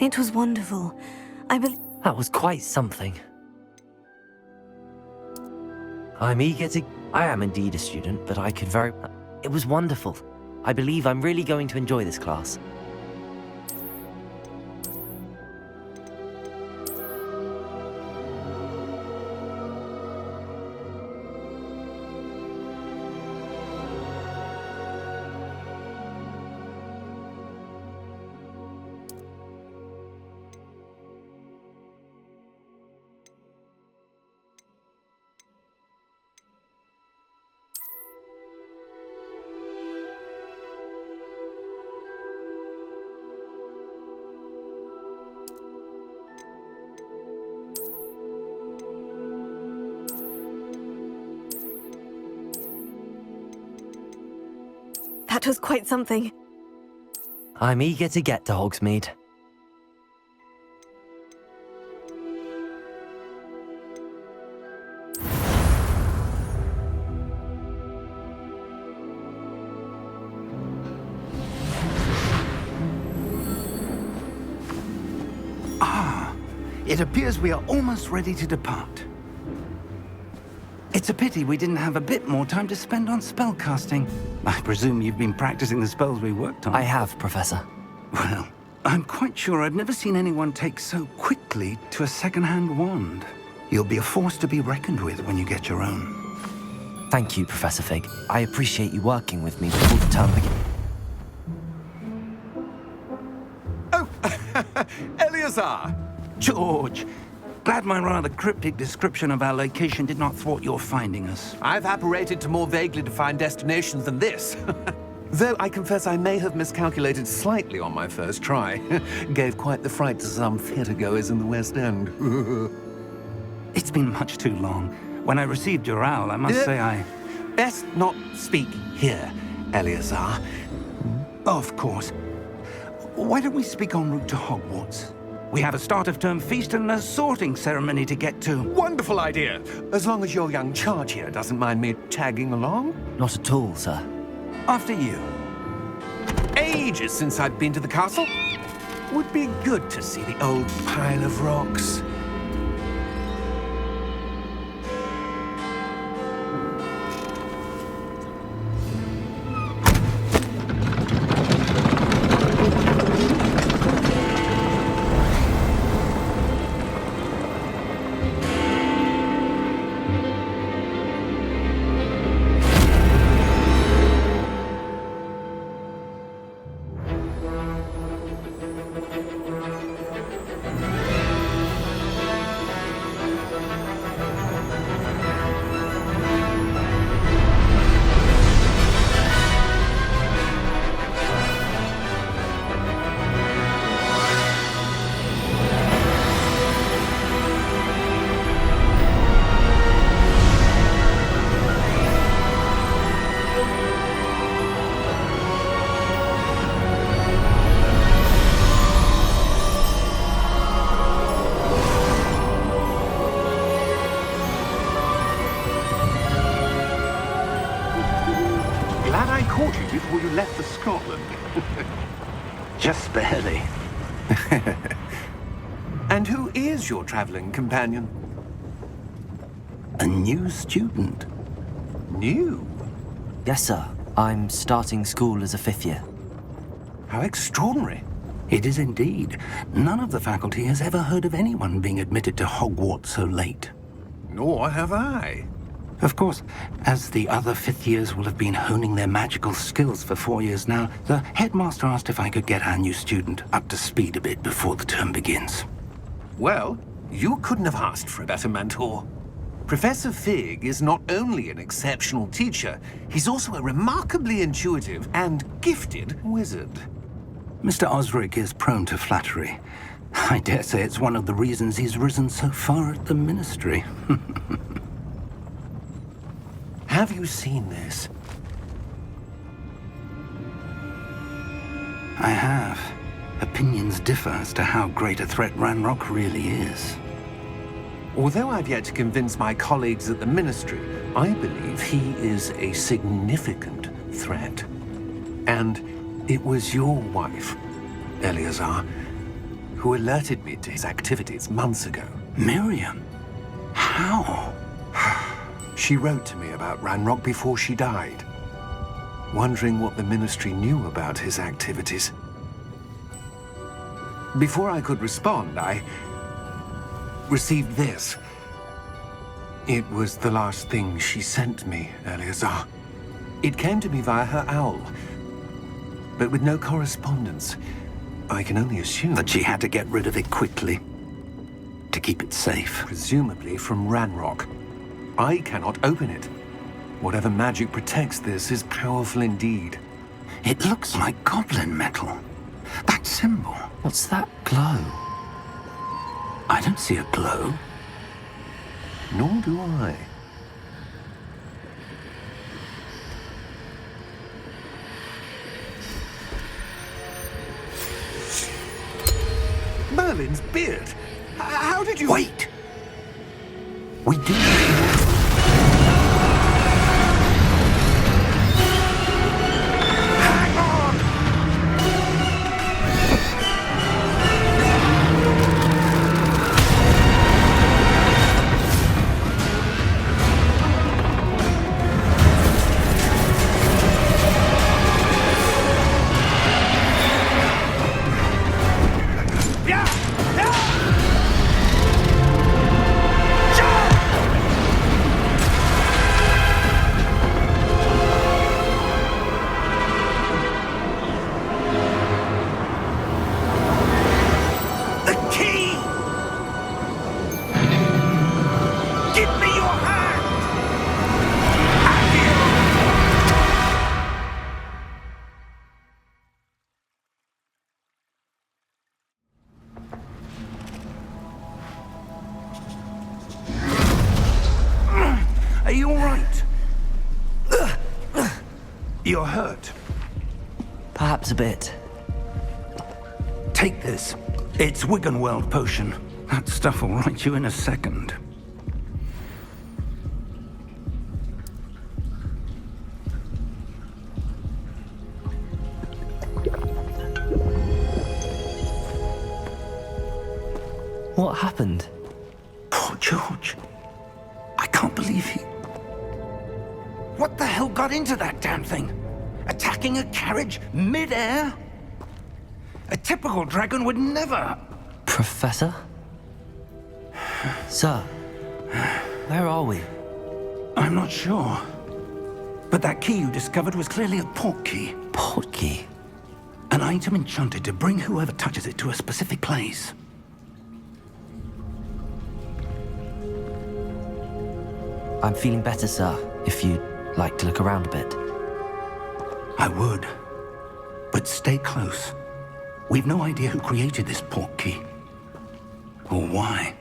It was wonderful. That was quite something. I'm eager to... I am indeed a student, but I could very... It was wonderful. I believe I'm really going to enjoy this class. That was quite something. I'm eager to get to Hogsmeade. It appears we are almost ready to depart. It's a pity we didn't have a bit more time to spend on spellcasting. I presume you've been practicing the spells we worked on. I have, Professor. Well, I'm quite sure I've never seen anyone take so quickly to a second-hand wand. You'll be a force to be reckoned with when you get your own. Thank you, Professor Fig. I appreciate you working with me before the term begins. Oh, Eleazar! George, glad my rather cryptic description of our location did not thwart your finding us. I've apparated to more vaguely defined destinations than this. Though I confess I may have miscalculated slightly on my first try. Gave quite the fright to some theatre-goers in the West End. It's been much too long. When I received your owl, I must say I... Best not speak here, Eleazar. Of course. Why don't we speak en route to Hogwarts? We have a start-of-term feast and a sorting ceremony to get to. Wonderful idea! As long as your young charge here doesn't mind me tagging along. Not at all, sir. After you. Ages since I've been to the castle. Would be good to see the old pile of rocks. Caught you before you left for Scotland. Just barely. And who is your traveling companion? A new student. New? Yes, sir. I'm starting school as a fifth year. How extraordinary. It is indeed. None of the faculty has ever heard of anyone being admitted to Hogwarts so late. Nor have I. Of course, as the other fifth years will have been honing their magical skills for 4 years now, the headmaster asked if I could get our new student up to speed a bit before the term begins. Well, you couldn't have asked for a better mentor. Professor Fig is not only an exceptional teacher, he's also a remarkably intuitive and gifted wizard. Mr. Osric is prone to flattery. I dare say it's one of the reasons he's risen so far at the ministry. Have you seen this? I have. Opinions differ as to how great a threat Ranrock really is. Although I've yet to convince my colleagues at the Ministry, I believe he is a significant threat. And it was your wife, Eleazar, who alerted me to his activities months ago. Miriam? How? She wrote to me about Ranrock before she died, wondering what the Ministry knew about his activities. Before I could respond, I received this. It was the last thing she sent me, Eleazar. It came to me via her owl, but with no correspondence. I can only assume That she had to get rid of it quickly to keep it safe. presumably from Ranrock. I cannot open it. Whatever magic protects this is powerful indeed. It looks like goblin metal. That symbol. What's that glow? I don't see a glow. Nor do I. Merlin's beard. How did you... Wait! We do. Hang on! Yeah! Yeah! The key! Give me your hand! Have you? Are you all right? You're hurt. Perhaps a bit. Take this. It's Wiggenweld potion. That stuff will right you in a second. What happened? Poor George. I can't believe he... What the hell got into that damn thing? Attacking a carriage mid-air? A typical dragon would never... Professor? Sir, where are we? I'm not sure. But that key you discovered was clearly a port key. Port key. An item enchanted to bring whoever touches it to a specific place. I'm feeling better, sir, if you'd like to look around a bit. I would. But stay close. We've no idea who created this port key. Or why.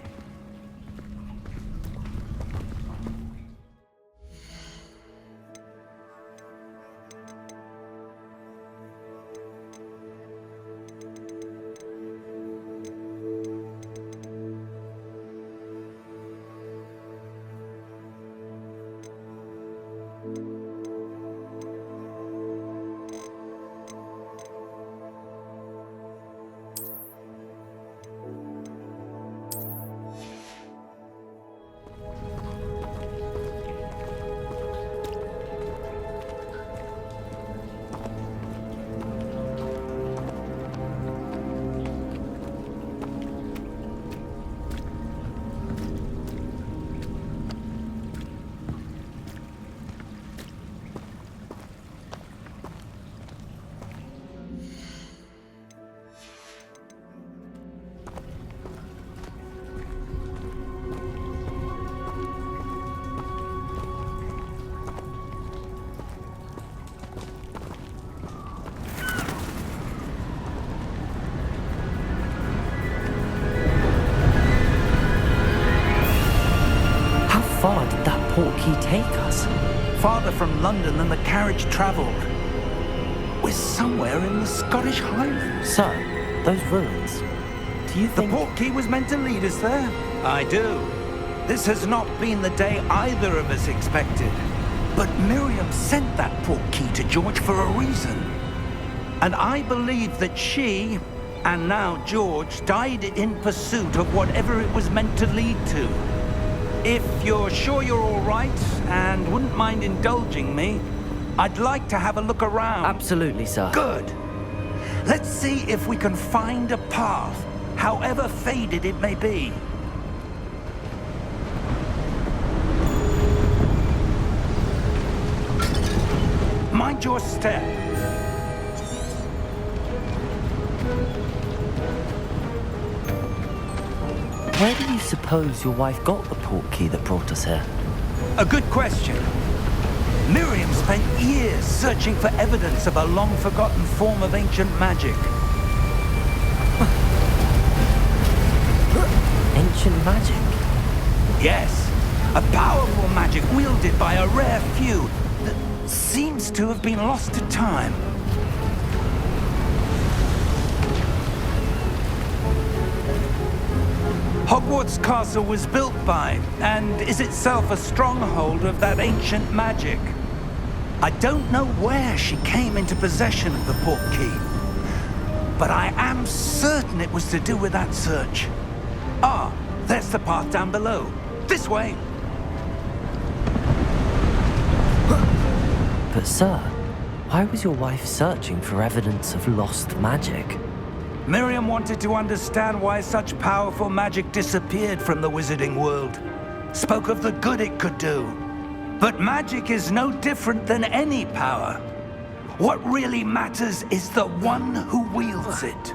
far did that portkey take us? Farther from London than the carriage travelled. We're somewhere in the Scottish Highlands. Sir, those ruins. Do you The think... portkey was meant to lead us there? I do. This has not been the day either of us expected. But Miriam sent that portkey to George for a reason. And I believe that she And now George died in pursuit of whatever it was meant to lead to. If you're sure you're all right and wouldn't mind indulging me, I'd like to have a look around. Absolutely, sir. Good. Let's see if we can find a path, however faded it may be. Mind your step. Where do you suppose your wife got the port key that brought us here? A good question. Miriam spent years searching for evidence of a long-forgotten form of ancient magic. Ancient magic? Yes, a powerful magic wielded by a rare few that seems to have been lost to time. Hogwarts Castle was built by, and is itself a stronghold of that ancient magic. I don't know where she came into possession of the port key, but I am certain it was to do with that search. Ah, there's the path down below. This way. But sir, why was your wife searching for evidence of lost magic? Miriam wanted to understand why such powerful magic disappeared from the wizarding world. Spoke of the good it could do. But magic is no different than any power. What really matters is the one who wields it.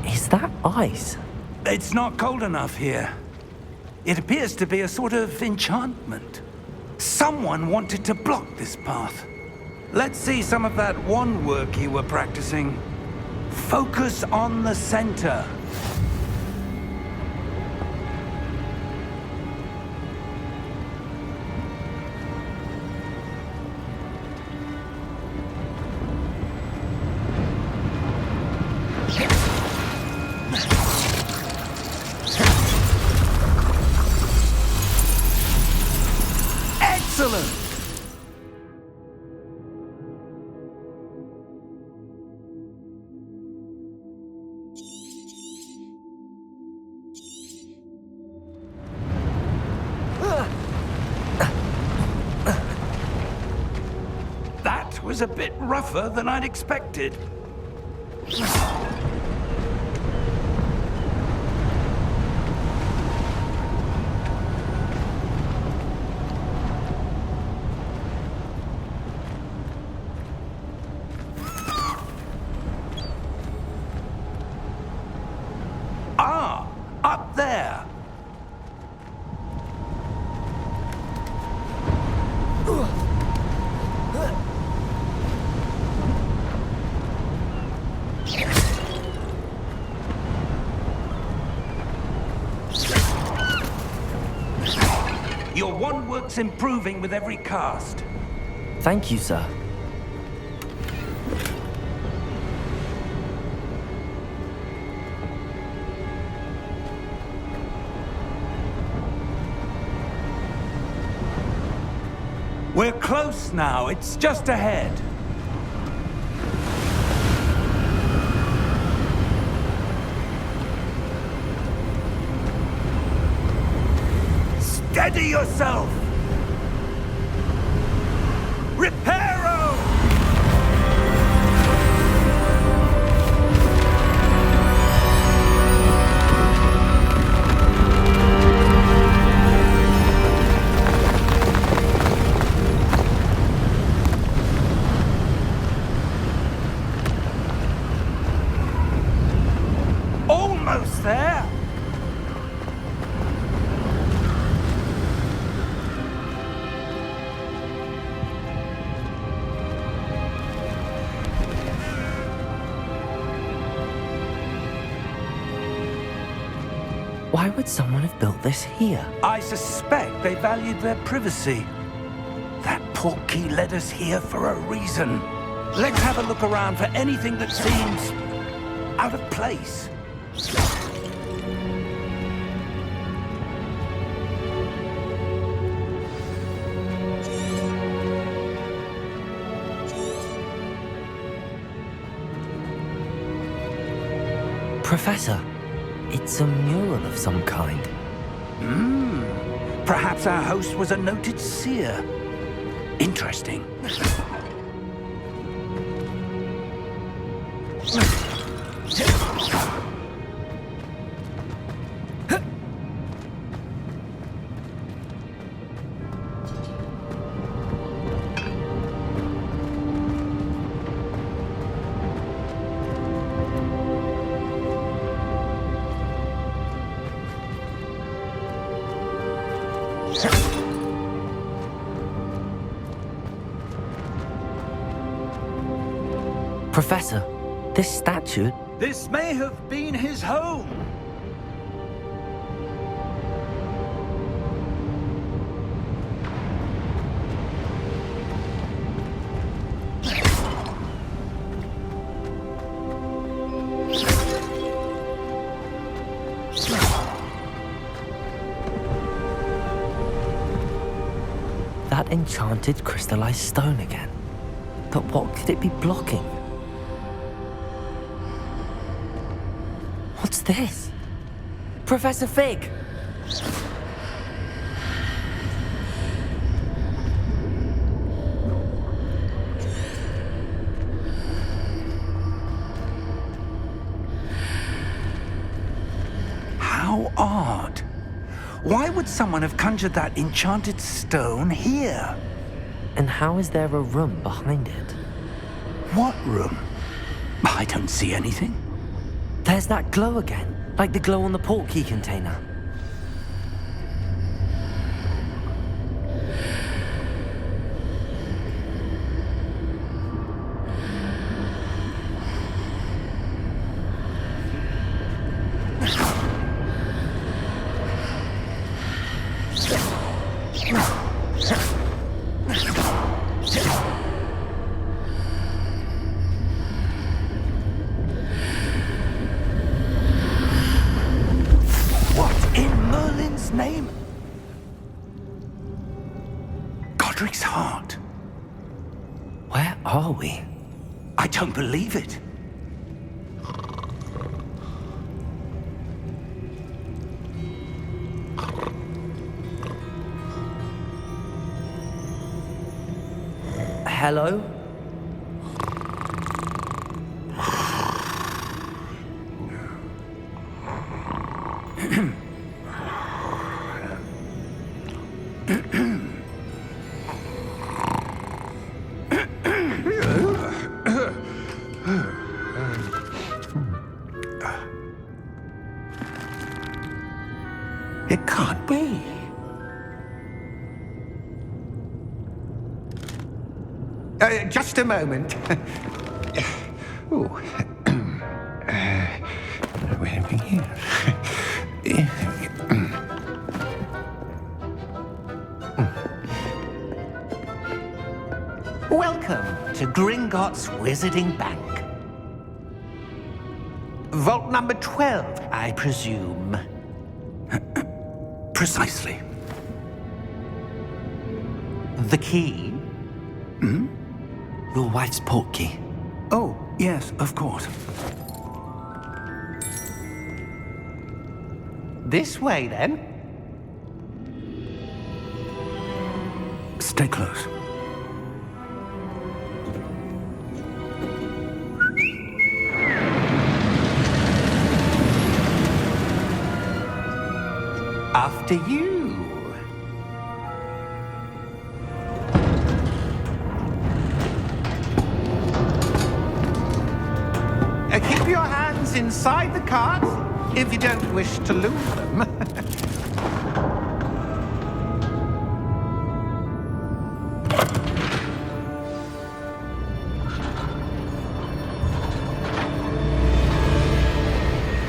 Is that ice? It's not cold enough here. It appears to be a sort of enchantment. Someone wanted to block this path. Let's see some of that wand work you were practicing. Focus on the center. Excellent! That was a bit rougher than I'd expected. Ah, up there. Your wand work's improving with every cast. Thank you, sir. We're close now. It's just ahead. Steady yourself! Reparo! Almost there! Why would someone have built this here? I suspect they valued their privacy. That portkey led us here for a reason. Let's have a look around for anything that seems out of place. Professor, it's a mural of some kind. Perhaps our host was a noted seer. Interesting. Professor, this statue... This may have been his home. That enchanted crystallized stone again. But what could it be blocking? What's this? Professor Fig! How odd. Why would someone have conjured that enchanted stone here? And how is there a room behind it? What room? I don't see anything. There's that glow again, like the glow on the portkey container. Name? Godric's heart. Where are we? I don't believe it. Hello? It can't be. Just a moment. Oh. Where are we here? Welcome to Gringotts Wizarding Bank. Vault number 12, I presume. Precisely. The key? Your wife's portkey. Oh, yes, of course. This way, then. Stay close. After you. Keep your hands inside the cart if you don't wish to lose them.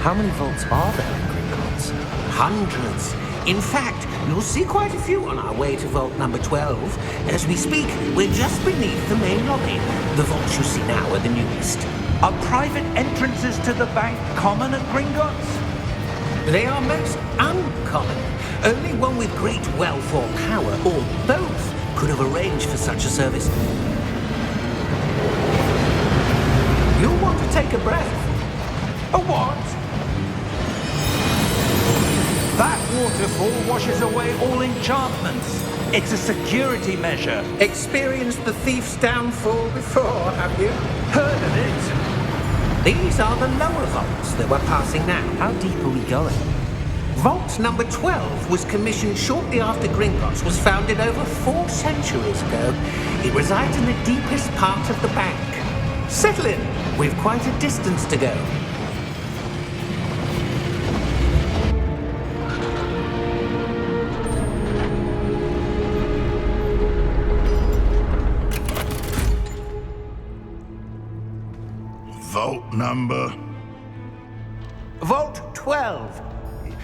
How many vaults are there in Gringotts? Hundreds. In fact, you'll see quite a few on our way to vault number 12. As we speak, we're just beneath the main lobby. The vaults you see now are the newest. Are private entrances to the bank common at Gringotts? They are most uncommon. Only one with great wealth or power, or both, could have arranged for such a service. You'll want to take a breath. A what? That waterfall washes away all enchantments. It's a security measure. Experienced the thief's downfall before, have you? Heard of it? These are the lower vaults that we're passing now. How deep are we going? Vault number 12 was commissioned shortly after Gringotts was founded over 4 centuries ago. It resides in the deepest part of the bank. Settle in. We've quite a distance to go. Vault number? Vault 12.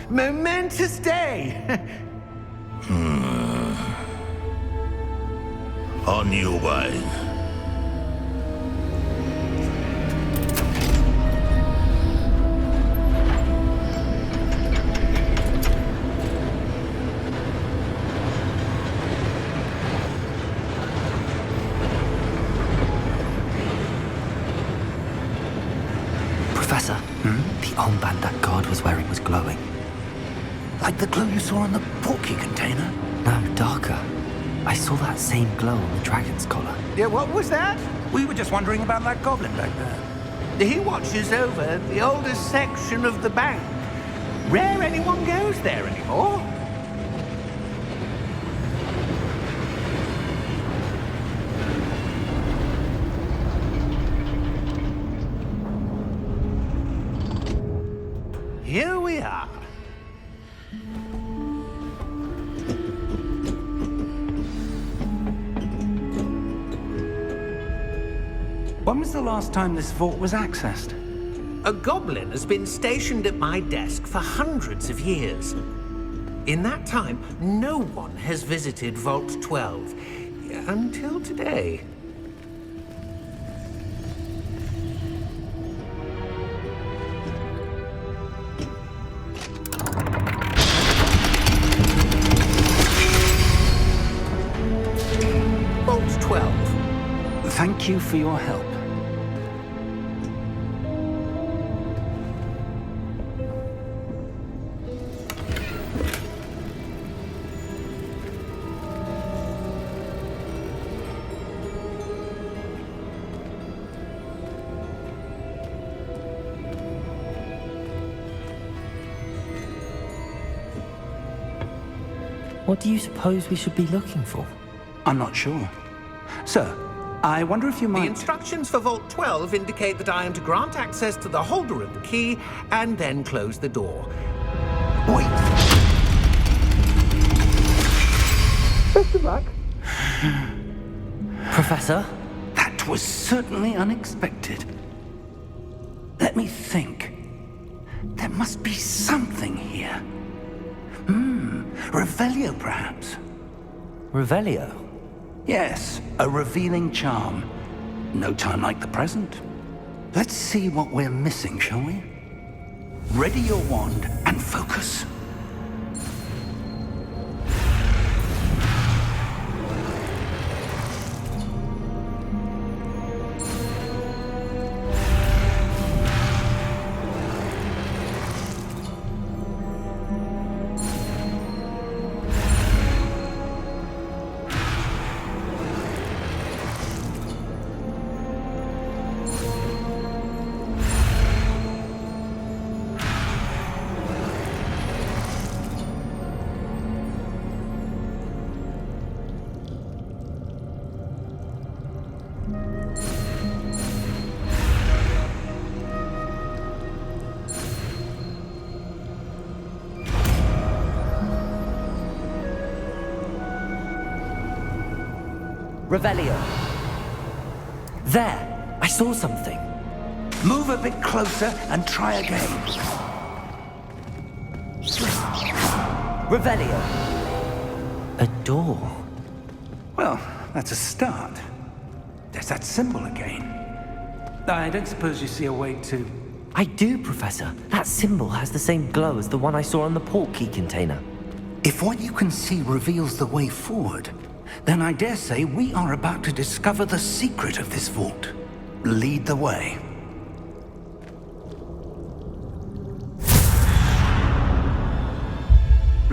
Momentous day. On your way. Professor, the armband that guard was wearing was glowing. Like the glow you saw on the portkey container? No, darker. I saw that same glow on the dragon's collar. Yeah, what was that? We were just wondering about that goblin back there. He watches over the oldest section of the bank. Rare anyone goes there anymore. Here we are. When was the last time this vault was accessed? A goblin has been stationed at my desk for hundreds of years. In that time, no one has visited Vault 12 until today. Vault 12. Thank you for your help. What do you suppose we should be looking for? I'm not sure. Sir, I wonder if you The might... instructions for Vault 12 indicate that I am to grant access to the holder of the key and then close the door. Wait! Best of luck. Professor? That was certainly unexpected. Let me think. There must be something here. Revelio, perhaps? Revelio? Yes, a revealing charm. No time like the present. Let's see what we're missing, shall we? Ready your wand and focus. Revelio. There! I saw something. Move a bit closer and try again. Revelio. A door. Well, that's a start. There's that symbol again. I don't suppose you see a way to... I do, Professor. That symbol has the same glow as the one I saw on the portkey container. If what you can see reveals the way forward, then I dare say we are about to discover the secret of this vault. Lead the way.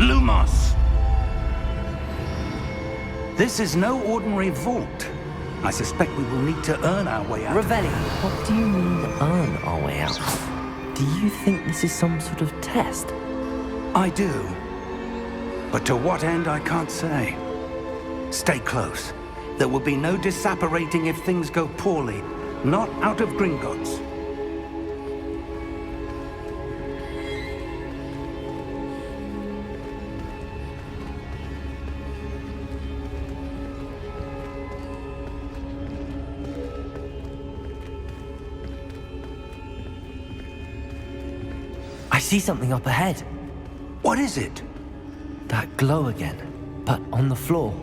Lumos! This is no ordinary vault. I suspect we will need to earn our way out. Revelli, what do you mean earn our way out? Do you think this is some sort of test? I do. But to what end, I can't say. Stay close. There will be no disapparating if things go poorly. Not out of Gringotts. I see something up ahead. What is it? That glow again, but on the floor.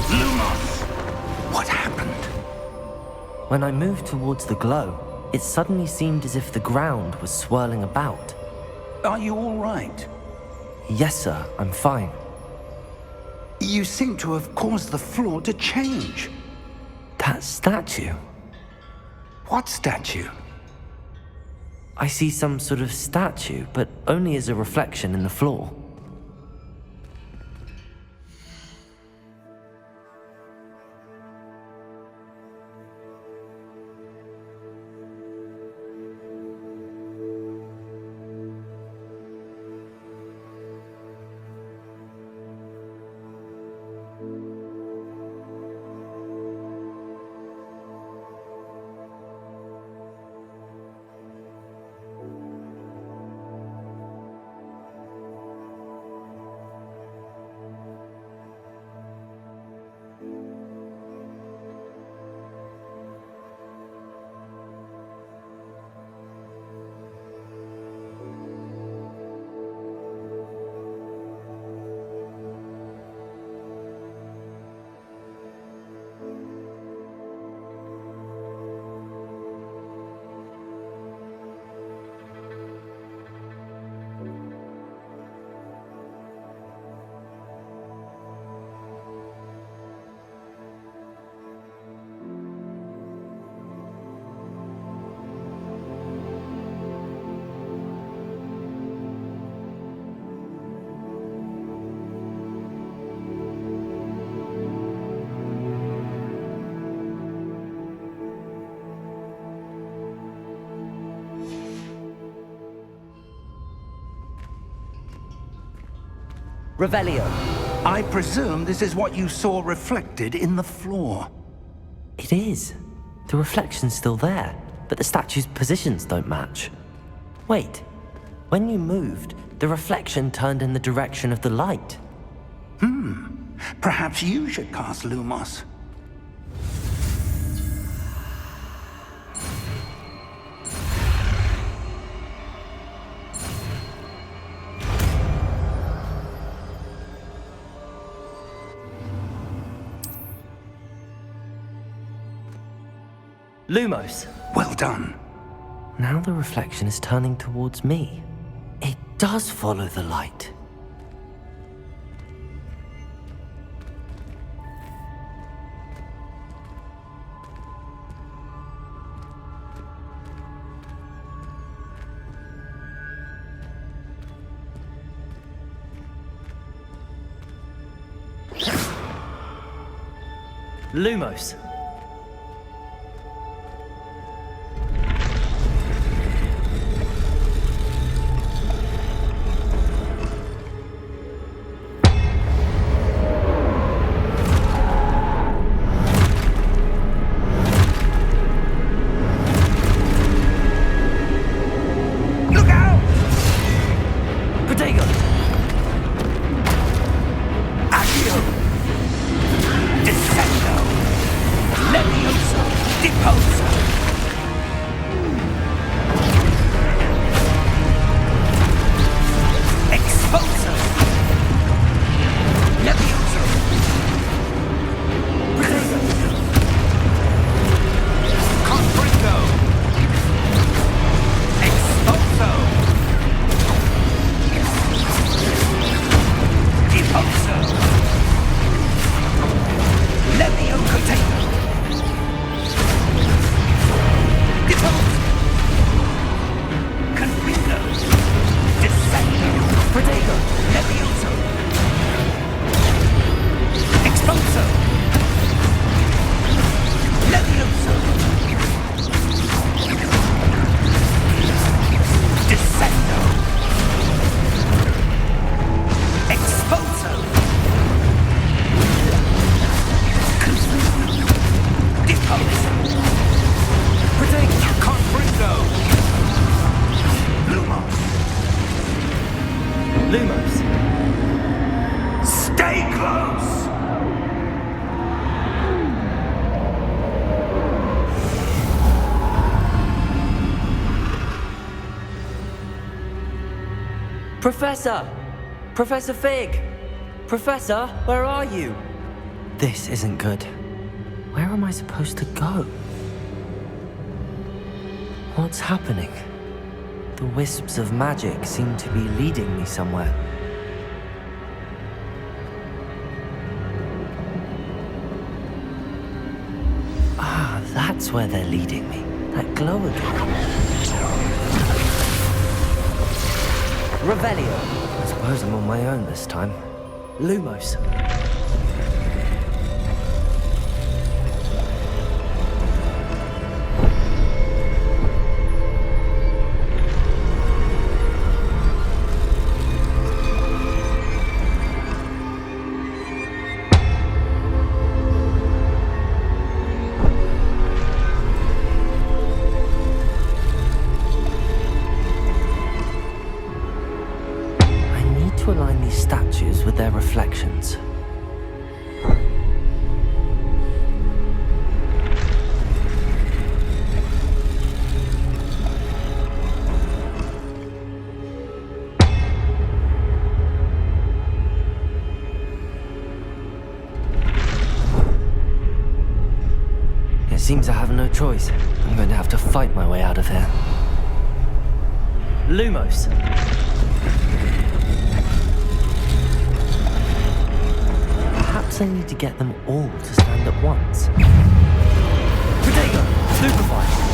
Lumos! What happened? When I moved towards the glow, it suddenly seemed as if the ground was swirling about. Are you all right? Yes, sir, I'm fine. You seem to have caused the floor to change. That statue? What statue? I see some sort of statue, but only as a reflection in the floor. Revelio. I presume this is what you saw reflected in the floor. It is. The reflection's still there, but the statue's positions don't match. Wait. When you moved, the reflection turned in the direction of the light. Perhaps you should cast Lumos. Lumos. Well done. Now the reflection is turning towards me. It does follow the light. Lumos. Lumos! Stay close! Professor! Professor Fig! Professor, where are you? This isn't good. Where am I supposed to go? What's happening? The wisps of magic seem to be leading me somewhere. Ah, that's where they're leading me. That glow again. Revelio. I suppose I'm on my own this time. Lumos. To align these statues with their reflections. It seems I have no choice. I'm going to have to fight my way out of here. Lumos. Perhaps I need to get them all to stand at once. Protego! Stupefy!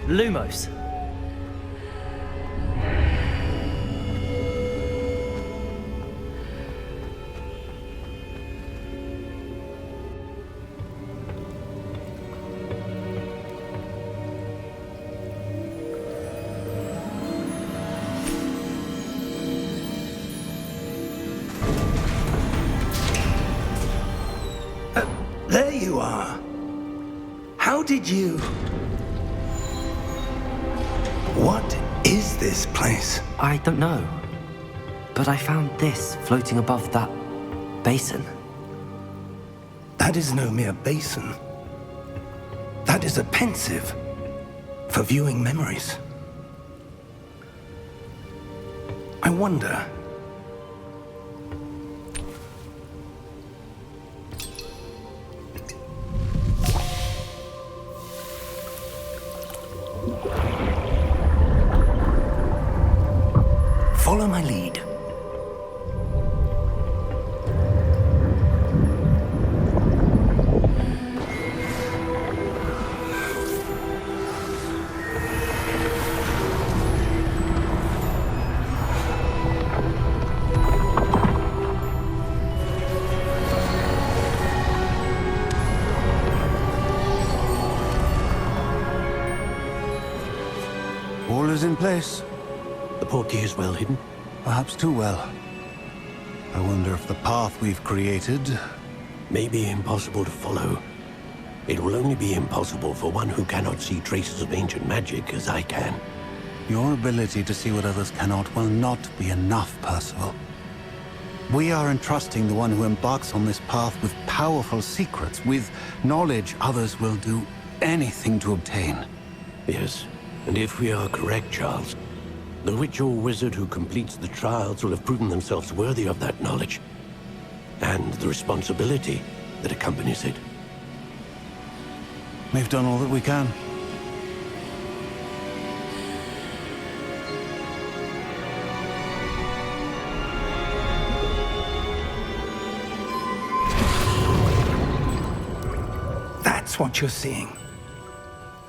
Lumos. There you are. How did you... What is this place? I don't know. But I found this floating above that basin. That is no mere basin. That is a pensive for viewing memories. I wonder. Follow my lead. All is in place. The portkey is well hidden. Perhaps too well. I wonder if the path we've created... May be impossible to follow. It will only be impossible for one who cannot see traces of ancient magic as I can. Your ability to see what others cannot will not be enough, Percival. We are entrusting the one who embarks on this path with powerful secrets, with knowledge others will do anything to obtain. Yes, and if we are correct, Charles, the witch or wizard who completes the trials will have proven themselves worthy of that knowledge, and the responsibility that accompanies it. We've done all that we can. That's what you're seeing.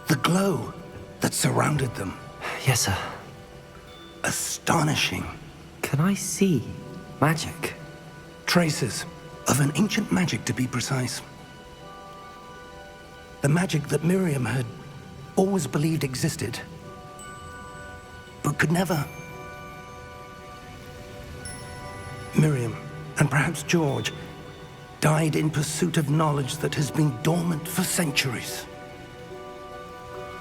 The glow that surrounded them. Yes, sir. Astonishing. Can I see magic? Traces of an ancient magic, to be precise. The magic that Miriam had always believed existed, but could never. Miriam, and perhaps George, died in pursuit of knowledge that has been dormant for centuries.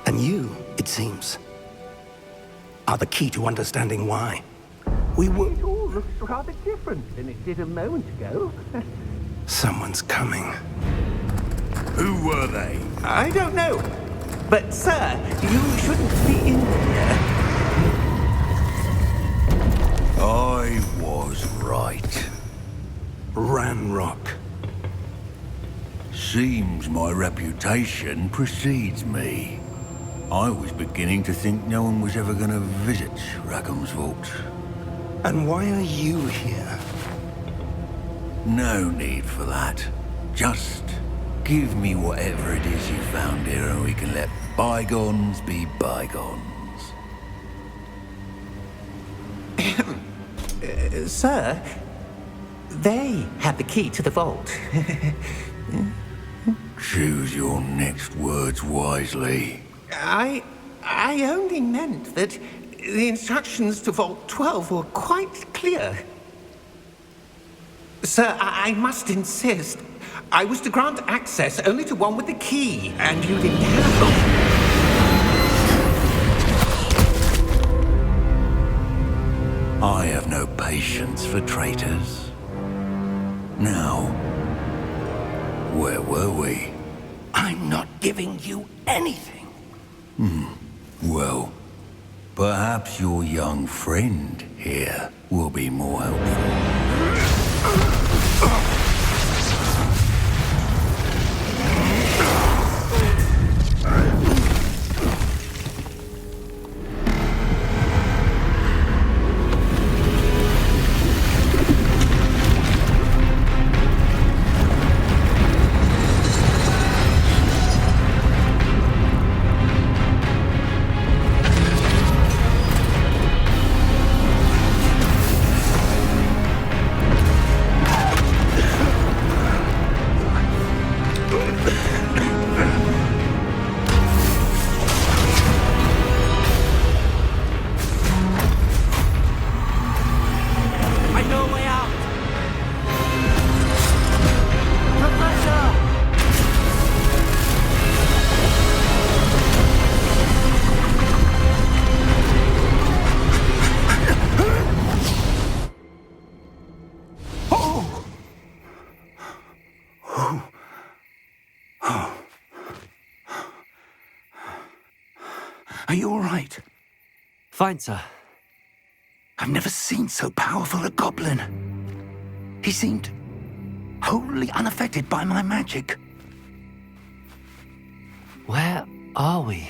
And you, it seems, are the key to understanding why. We were... It all looks rather different than it did a moment ago. Someone's coming. Who were they? I don't know. But, sir, you shouldn't be in here. I was right. Ranrock. Seems my reputation precedes me. I was beginning to think no one was ever going to visit Rackham's vault. And why are you here? No need for that. Just give me whatever it is you found here and we can let bygones be bygones. Sir, they had the key to the vault. Choose your next words wisely. I only meant that the instructions to Vault 12 were quite clear. Sir, I must insist. I was to grant access only to one with the key, and you didn't have I have no patience for traitors. Now, where were we? I'm not giving you anything. Well, perhaps your young friend here will be more helpful. Are you all right? Fine, sir. I've never seen so powerful a goblin. He seemed wholly unaffected by my magic. Where are we?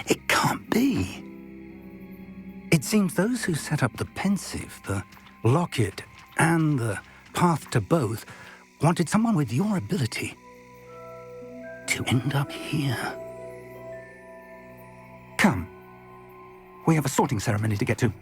It can't be. It seems those who set up the pensive, the locket, and the path to both wanted someone with your ability to end up here. Come. We have a sorting ceremony to get to.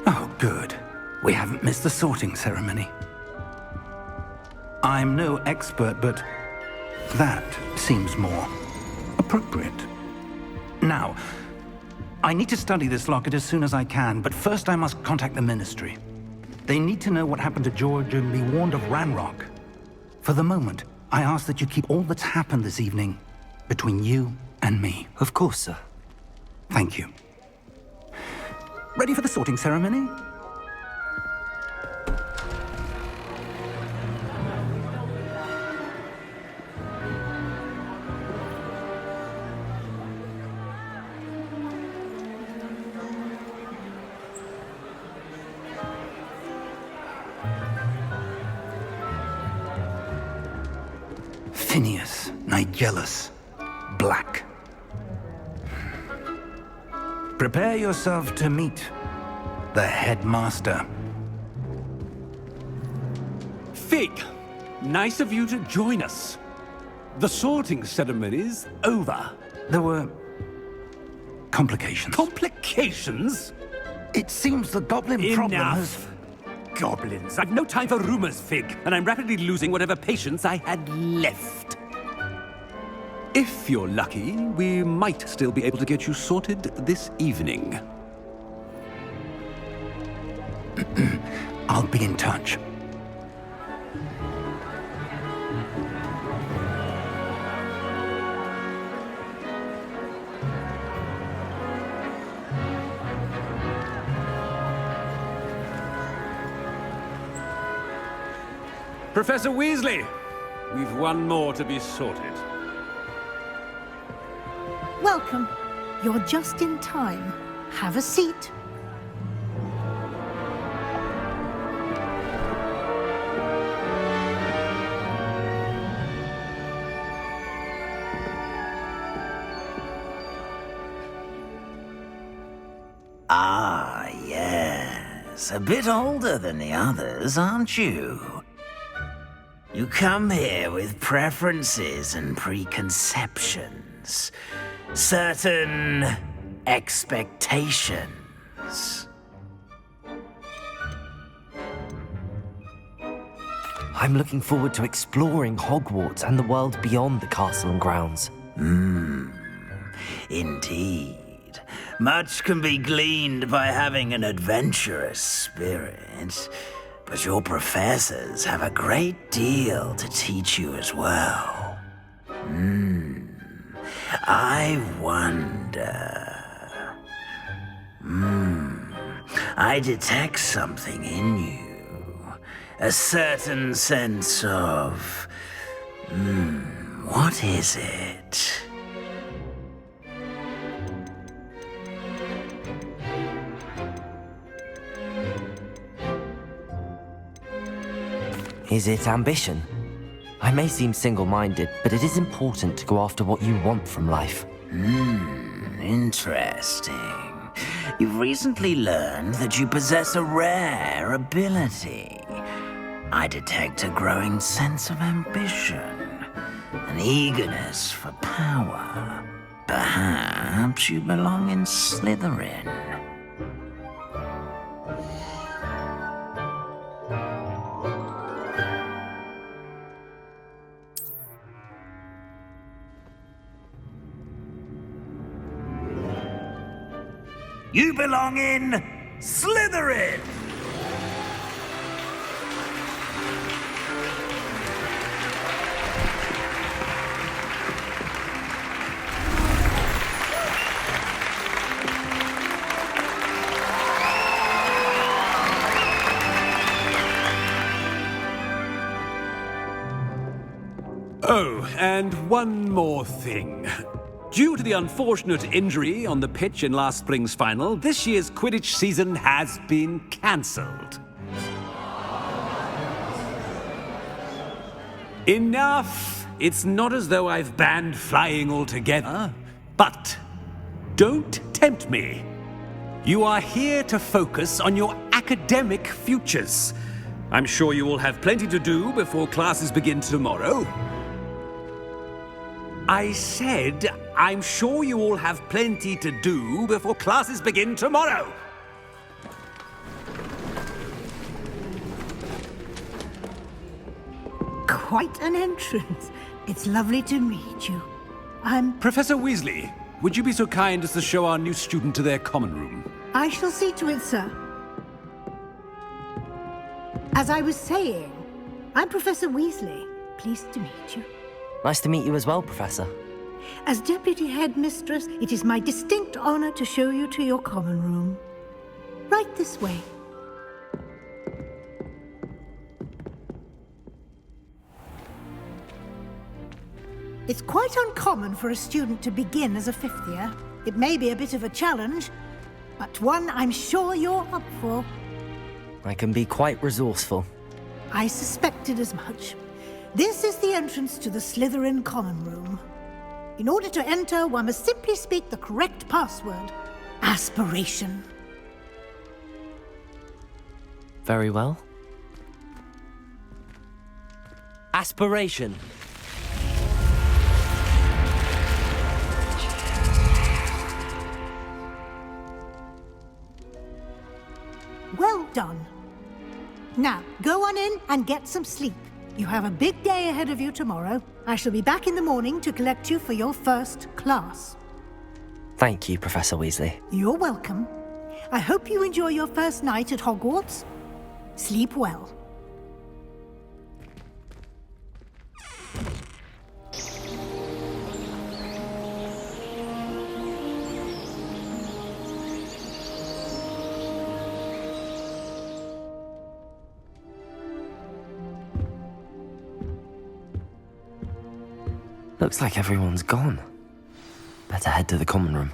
Oh, good. We haven't missed the sorting ceremony. I'm no expert, but that seems more appropriate. Now, I need to study this locket as soon as I can, but first I must contact the Ministry. They need to know what happened to George and be warned of Ranrock. For the moment, I ask that you keep all that's happened this evening between you and me. Of course, sir. Thank you. Ready for the sorting ceremony? Phineas, Nigellus, Black. Prepare yourself to meet the headmaster. Fig, nice of you to join us. The sorting ceremony's over. There were complications. Complications? It seems the goblin problem has... Enough. Goblins. I've no time for rumors, Fig, and I'm rapidly losing whatever patience I had left. If you're lucky, we might still be able to get you sorted this evening. I'll be in touch. Professor Weasley, we've one more to be sorted. Welcome. You're just in time. Have a seat. Ah, yes. A bit older than the others, aren't you? You come here with preferences and preconceptions. Certain expectations. I'm looking forward to exploring Hogwarts and the world beyond the castle and grounds. Indeed. Much can be gleaned by having an adventurous spirit, but your professors have a great deal to teach you as well. I wonder... I detect something in you. A certain sense of... what is it? Is it ambition? I may seem single-minded, but it is important to go after what you want from life. Interesting. You've recently learned that you possess a rare ability. I detect a growing sense of ambition, an eagerness for power. Perhaps you belong in Slytherin. You belong in Slytherin! Oh, and one more thing. Due to the unfortunate injury on the pitch in last spring's final, this year's Quidditch season has been cancelled. Enough! It's not as though I've banned flying altogether, but don't tempt me. You are here to focus on your academic futures. I'm sure you will have plenty to do before classes begin tomorrow. I said, I'm sure you all have plenty to do before classes begin tomorrow. Quite an entrance. It's lovely to meet you. I'm... Professor Weasley, would you be so kind as to show our new student to their common room? I shall see to it, sir. As I was saying, I'm Professor Weasley. Pleased to meet you. Nice to meet you as well, Professor. As Deputy Headmistress, it is my distinct honor to show you to your common room. Right this way. It's quite uncommon for a student to begin as a fifth year. It may be a bit of a challenge, but one I'm sure you're up for. I can be quite resourceful. I suspected as much. This is the entrance to the Slytherin common room. In order to enter, one must simply speak the correct password. Aspiration. Very well. Aspiration. Well done. Now, go on in and get some sleep. You have a big day ahead of you tomorrow. I shall be back in the morning to collect you for your first class. Thank you, Professor Weasley. You're welcome. I hope you enjoy your first night at Hogwarts. Sleep well. Looks like everyone's gone. Better head to the common room.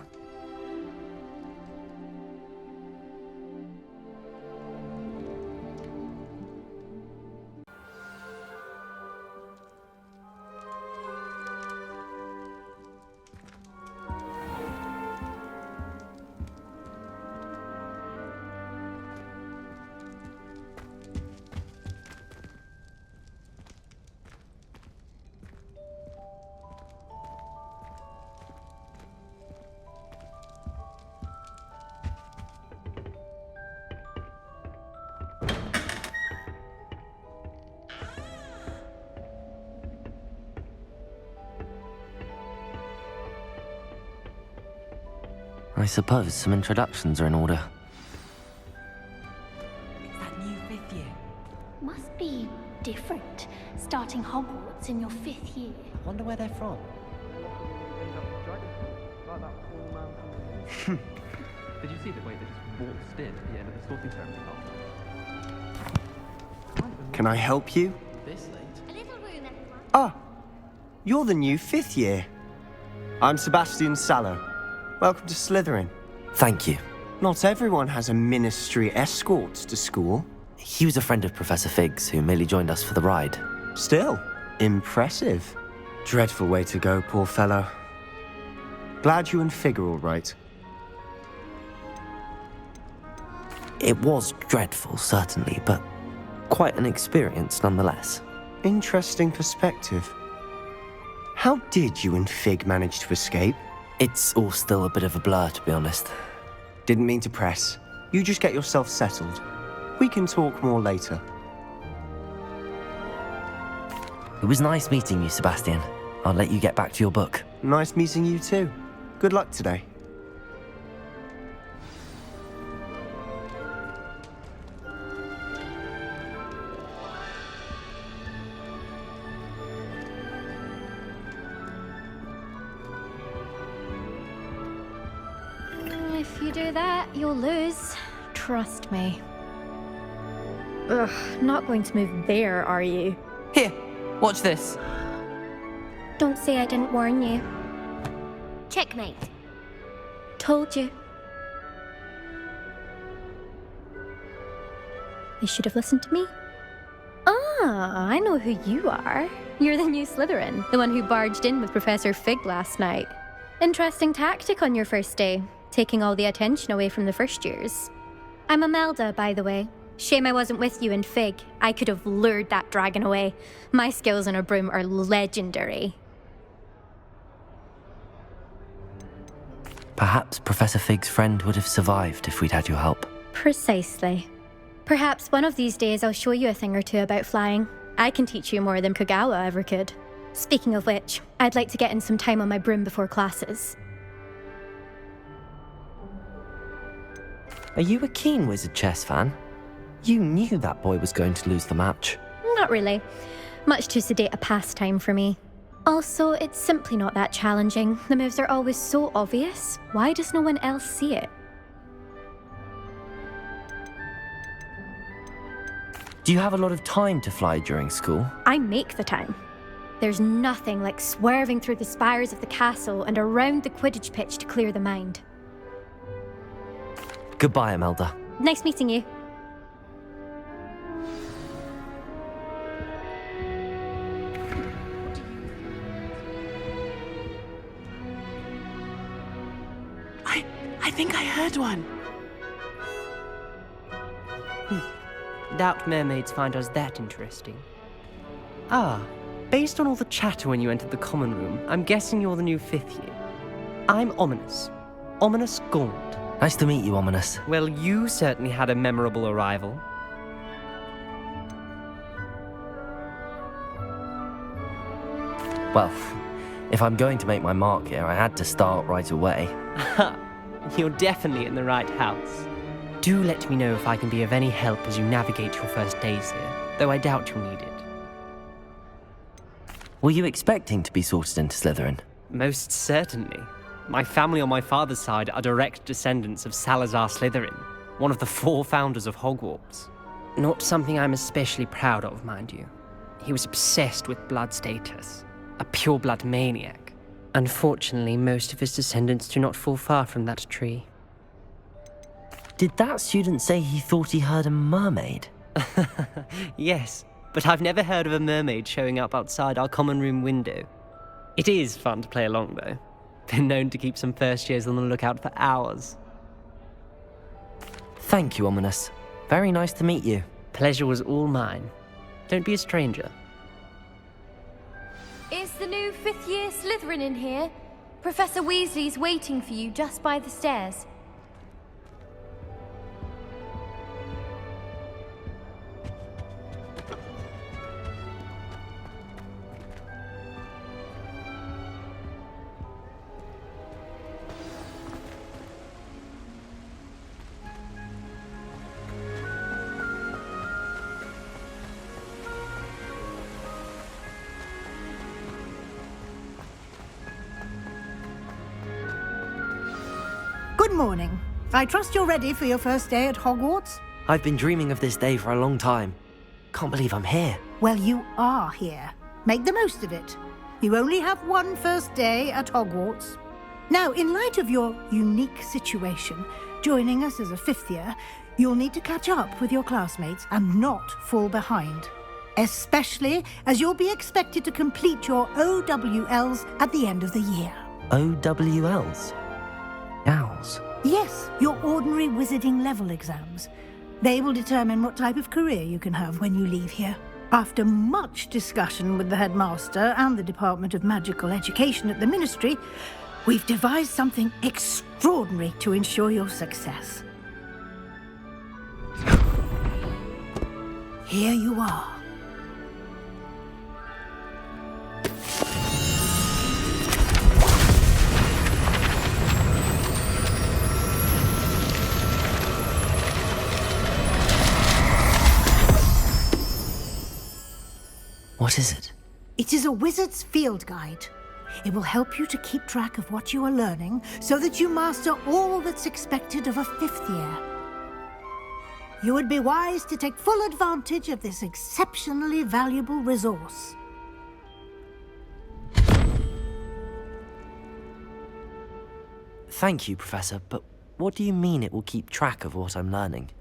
I suppose some introductions are in order. It's that new fifth year. Must be different, starting Hogwarts in your fifth year. Wonder where they're from. Did you see the way they just waltzed in at the end of the sorting ceremony? Can I help you? This late? A little room, everyone. Ah, you're the new fifth year. I'm Sebastian Sallow. Welcome to Slytherin. Thank you. Not everyone has a ministry escort to school. he was a friend of Professor Fig's who merely joined us for the ride. Still, impressive. Dreadful way to go, poor fellow. Glad you and Fig are all right. It was dreadful, certainly, but quite an experience nonetheless. Interesting perspective. How did you and Fig manage to escape? It's all still a bit of a blur, to be honest. Didn't mean to press. You just get yourself settled. We can talk more later. It was nice meeting you, Sebastian. I'll let you get back to your book. Nice meeting you too. Good luck today. If you do that, you'll lose. Trust me. Ugh, not going to move there, are you? Here, watch this. Don't say I didn't warn you. Checkmate. Told you. You should have listened to me. Ah, I know who you are. You're the new Slytherin, the one who barged in with Professor Fig last night. Interesting tactic on your first day, taking all the attention away from the first years. I'm Imelda, by the way. Shame I wasn't with you in Fig. I could have lured that dragon away. My skills on a broom are legendary. Perhaps Professor Fig's friend would have survived if we'd had your help. Precisely. Perhaps one of these days I'll show you a thing or two about flying. I can teach you more than Kagawa ever could. Speaking of which, I'd like to get in some time on my broom before classes. Are you a keen Wizard chess fan? You knew that boy was going to lose the match. Not really. Much too sedate a pastime for me. Also, it's simply not that challenging. The moves are always so obvious. Why does no one else see it? Do you have a lot of time to fly during school? I make the time. There's nothing like swerving through the spires of the castle and around the Quidditch pitch to clear the mind. Goodbye, Imelda. Nice meeting you. I think I heard one. Doubt mermaids find us that interesting. Ah, based on all the chatter when you entered the common room, I'm guessing you're the new 5th year. I'm Ominous. Ominous Gaunt. Nice to meet you, Ominous. Well, you certainly had a memorable arrival. Well, if I'm going to make my mark here, I had to start right away. You're definitely in the right house. Do let me know if I can be of any help as you navigate your first days here, though I doubt you'll need it. Were you expecting to be sorted into Slytherin? Most certainly. My family on my father's side are direct descendants of Salazar Slytherin, one of the 4 founders of Hogwarts. Not something I'm especially proud of, mind you. He was obsessed with blood status, a pure-blood maniac. Unfortunately, most of his descendants do not fall far from that tree. Did that student say he thought he heard a mermaid? Yes, but I've never heard of a mermaid showing up outside our common room window. It is fun to play along, though. Been known to keep some first years on the lookout for hours. Thank you, Ominous. Very nice to meet you. Pleasure was all mine. Don't be a stranger. Is the new 5th year Slytherin in here? Professor Weasley's waiting for you just by the stairs. Good morning. I trust you're ready for your first day at Hogwarts? I've been dreaming of this day for a long time. Can't believe I'm here. Well, you are here. Make the most of it. You only have one first day at Hogwarts. Now, in light of your unique situation, Joining us as a fifth year, you'll need to catch up with your classmates and not fall behind. Especially as you'll be expected to complete your OWLs at the end of the year. OWLs? Owls? Yes, your ordinary wizarding level exams. They will determine what type of career you can have when you leave here. After much discussion with the headmaster and the Department of Magical Education at the Ministry, we've devised something extraordinary to ensure your success. Here you are. What is it? It is a wizard's field guide. It will help you to keep track of what you are learning so that you master all that's expected of a fifth year. You would be wise to take full advantage of this exceptionally valuable resource. Thank you, Professor, but what do you mean it will keep track of what I'm learning?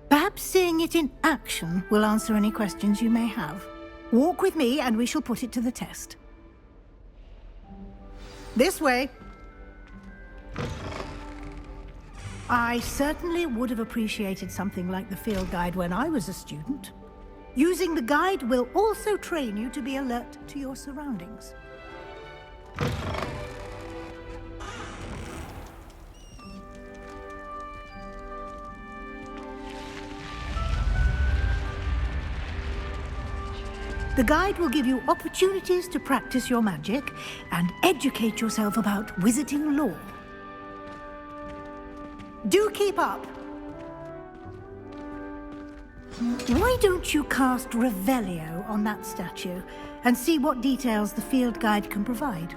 Perhaps seeing it in action will answer any questions you may have. Walk with me and we shall put it to the test. This way. I certainly would have appreciated something like the field guide when I was a student. Using the guide will also train you to be alert to your surroundings. The guide will give you opportunities to practice your magic and educate yourself about wizarding lore. Do keep up! Why don't you cast Revelio on that statue and see what details the field guide can provide?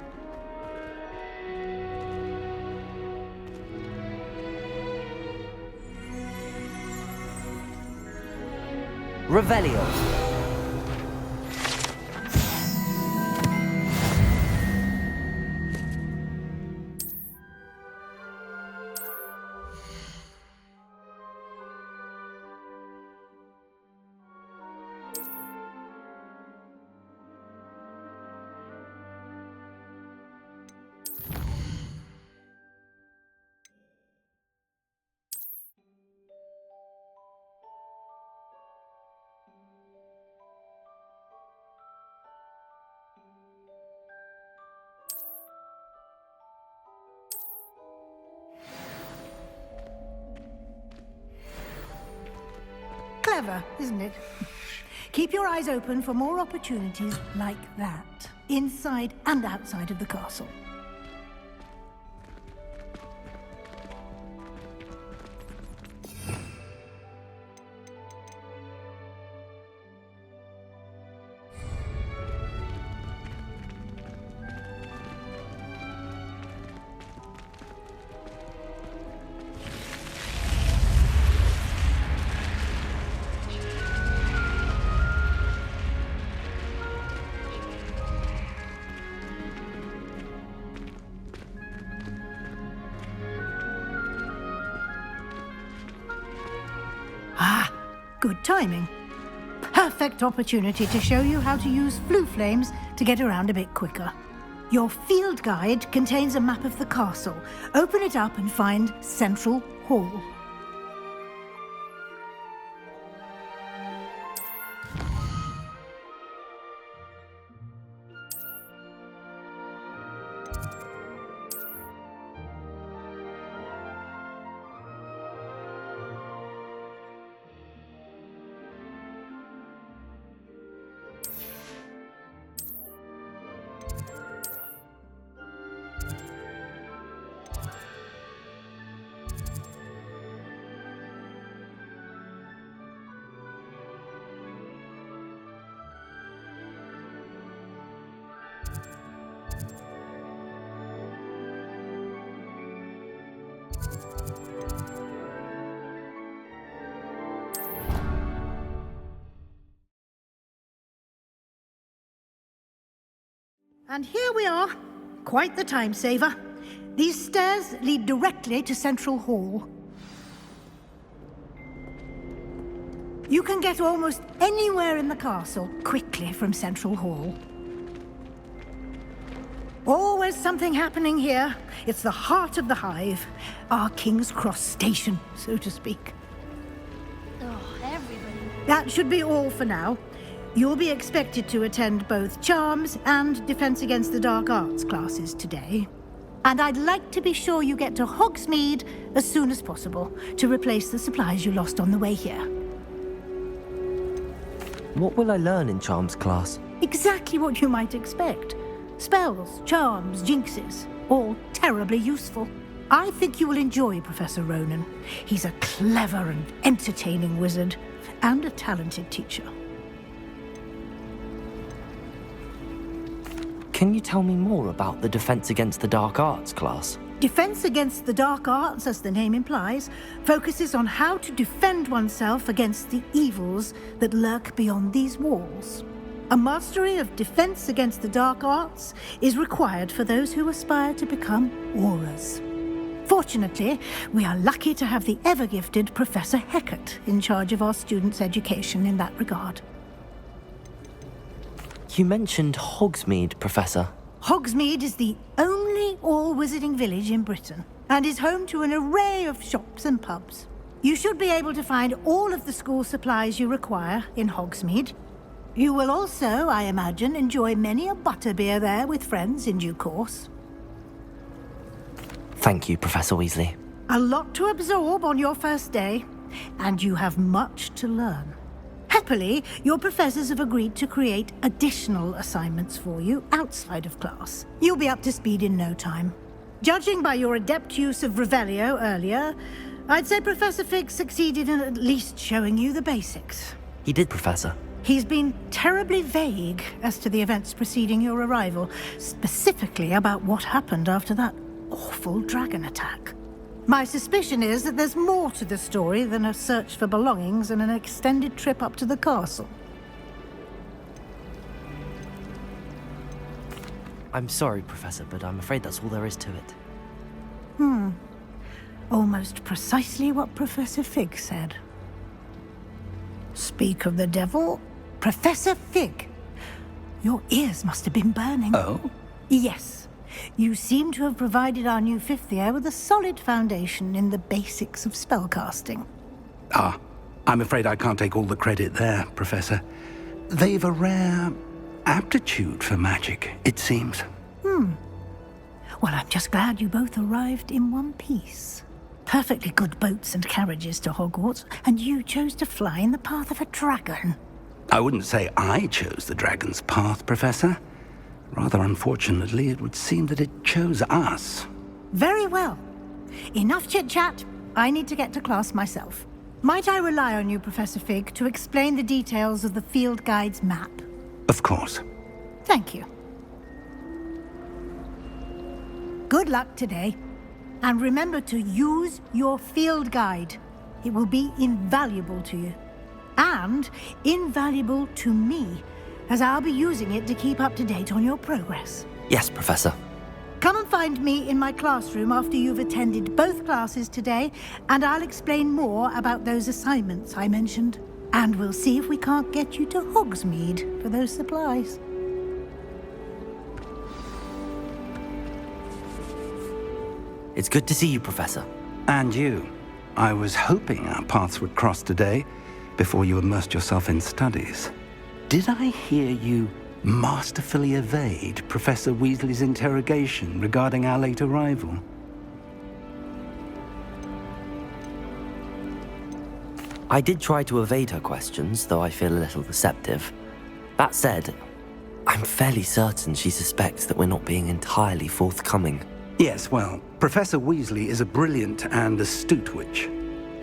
Revelio. Clever, isn't it? Keep your eyes open for more opportunities like that, inside and outside of the castle. Good timing. Perfect opportunity to show you how to use flue flames to get around a bit quicker. Your field guide contains a map of the castle. Open it up and find Central Hall. And here we are. Quite the time saver. These stairs lead directly to Central Hall. You can get almost anywhere in the castle quickly from Central Hall. Always something happening here. It's the heart of the hive, our King's Cross station, so to speak. Oh, everybody. That should be all for now. You'll be expected to attend both Charms and Defense Against the Dark Arts classes today. And I'd like to be sure you get to Hogsmeade as soon as possible to replace the supplies you lost on the way here. What will I learn in Charms class? Exactly what you might expect. Spells, charms, jinxes, all terribly useful. I think you will enjoy Professor Ronan. He's a clever and entertaining wizard, and a talented teacher. Can you tell me more about the Defense Against the Dark Arts class? Defense Against the Dark Arts, as the name implies, focuses on how to defend oneself against the evils that lurk beyond these walls. A mastery of Defense Against the Dark Arts is required for those who aspire to become Aurors. Fortunately, we are lucky to have the ever-gifted Professor Hecat in charge of our students' education in that regard. You mentioned Hogsmeade, Professor. Hogsmeade is the only all-wizarding village in Britain and is home to an array of shops and pubs. You should be able to find all of the school supplies you require in Hogsmeade. You will also, I imagine, enjoy many a butterbeer there with friends in due course. Thank you, Professor Weasley. A lot to absorb on your first day, and you have much to learn. Happily, your professors have agreed to create additional assignments for you outside of class. You'll be up to speed in no time. Judging by your adept use of Revelio earlier, I'd say Professor Fig succeeded in at least showing you the basics. He did, Professor. He's been terribly vague as to the events preceding your arrival, specifically about what happened after that awful dragon attack. My suspicion is that there's more to the story than a search for belongings and an extended trip up to the castle. I'm sorry, Professor, but I'm afraid that's all there is to it. Almost precisely what Professor Fig said. Speak of the devil, Professor Fig. Your ears must have been burning. Oh? Yes. You seem to have provided our new fifth year with a solid foundation in the basics of spellcasting. I'm afraid I can't take all the credit there, Professor. They've a rare aptitude for magic, it seems. Well, I'm just glad you both arrived in one piece. Perfectly good boats and carriages to Hogwarts, and you chose to fly in the path of a dragon. I wouldn't say I chose the dragon's path, Professor. Rather unfortunately, it would seem that it chose us. Very well. Enough chit-chat. I need to get to class myself. Might I rely on you, Professor Fig, to explain the details of the field guide's map? Of course. Thank you. Good luck today. And remember to use your field guide. It will be invaluable to you. And invaluable to me, as I'll be using it to keep up to date on your progress. Yes, Professor. Come and find me in my classroom after you've attended both classes today, and I'll explain more about those assignments I mentioned. And we'll see if we can't get you to Hogsmeade for those supplies. It's good to see you, Professor. And you. I was hoping our paths would cross today, before you immersed yourself in studies. Did I hear you masterfully evade Professor Weasley's interrogation regarding our late arrival? I did try to evade her questions, though I feel a little receptive. That said, I'm fairly certain she suspects that we're not being entirely forthcoming. Yes, well, Professor Weasley is a brilliant and astute witch.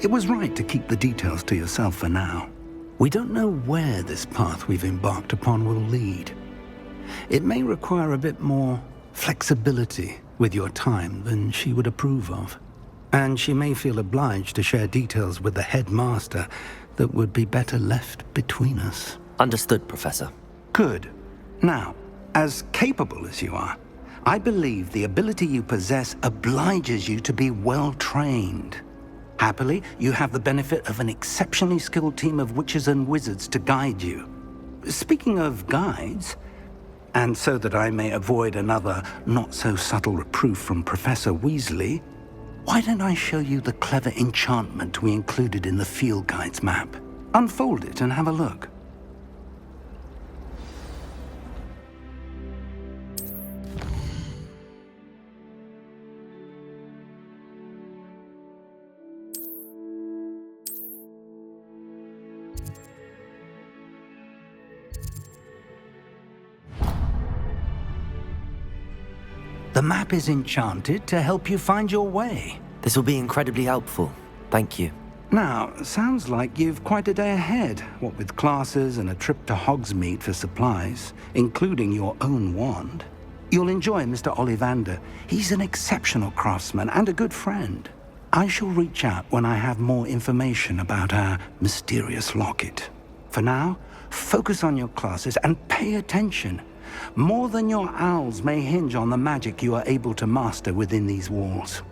It was right to keep the details to yourself for now. We don't know where this path we've embarked upon will lead. It may require a bit more flexibility with your time than she would approve of. And she may feel obliged to share details with the headmaster that would be better left between us. Understood, Professor. Good. Now, as capable as you are, I believe the ability you possess obliges you to be well trained. Happily, you have the benefit of an exceptionally skilled team of witches and wizards to guide you. Speaking of guides, and so that I may avoid another not-so-subtle reproof from Professor Weasley, why don't I show you the clever enchantment we included in the field guide's map? Unfold it and have a look. The map is enchanted to help you find your way. This will be incredibly helpful. Thank you. Now, sounds like you've quite a day ahead, what with classes and a trip to Hogsmeade for supplies, including your own wand. You'll enjoy Mr. Ollivander. He's an exceptional craftsman and a good friend. I shall reach out when I have more information about our mysterious locket. For now, focus on your classes and pay attention. More than your owls may hinge on the magic you are able to master within these walls.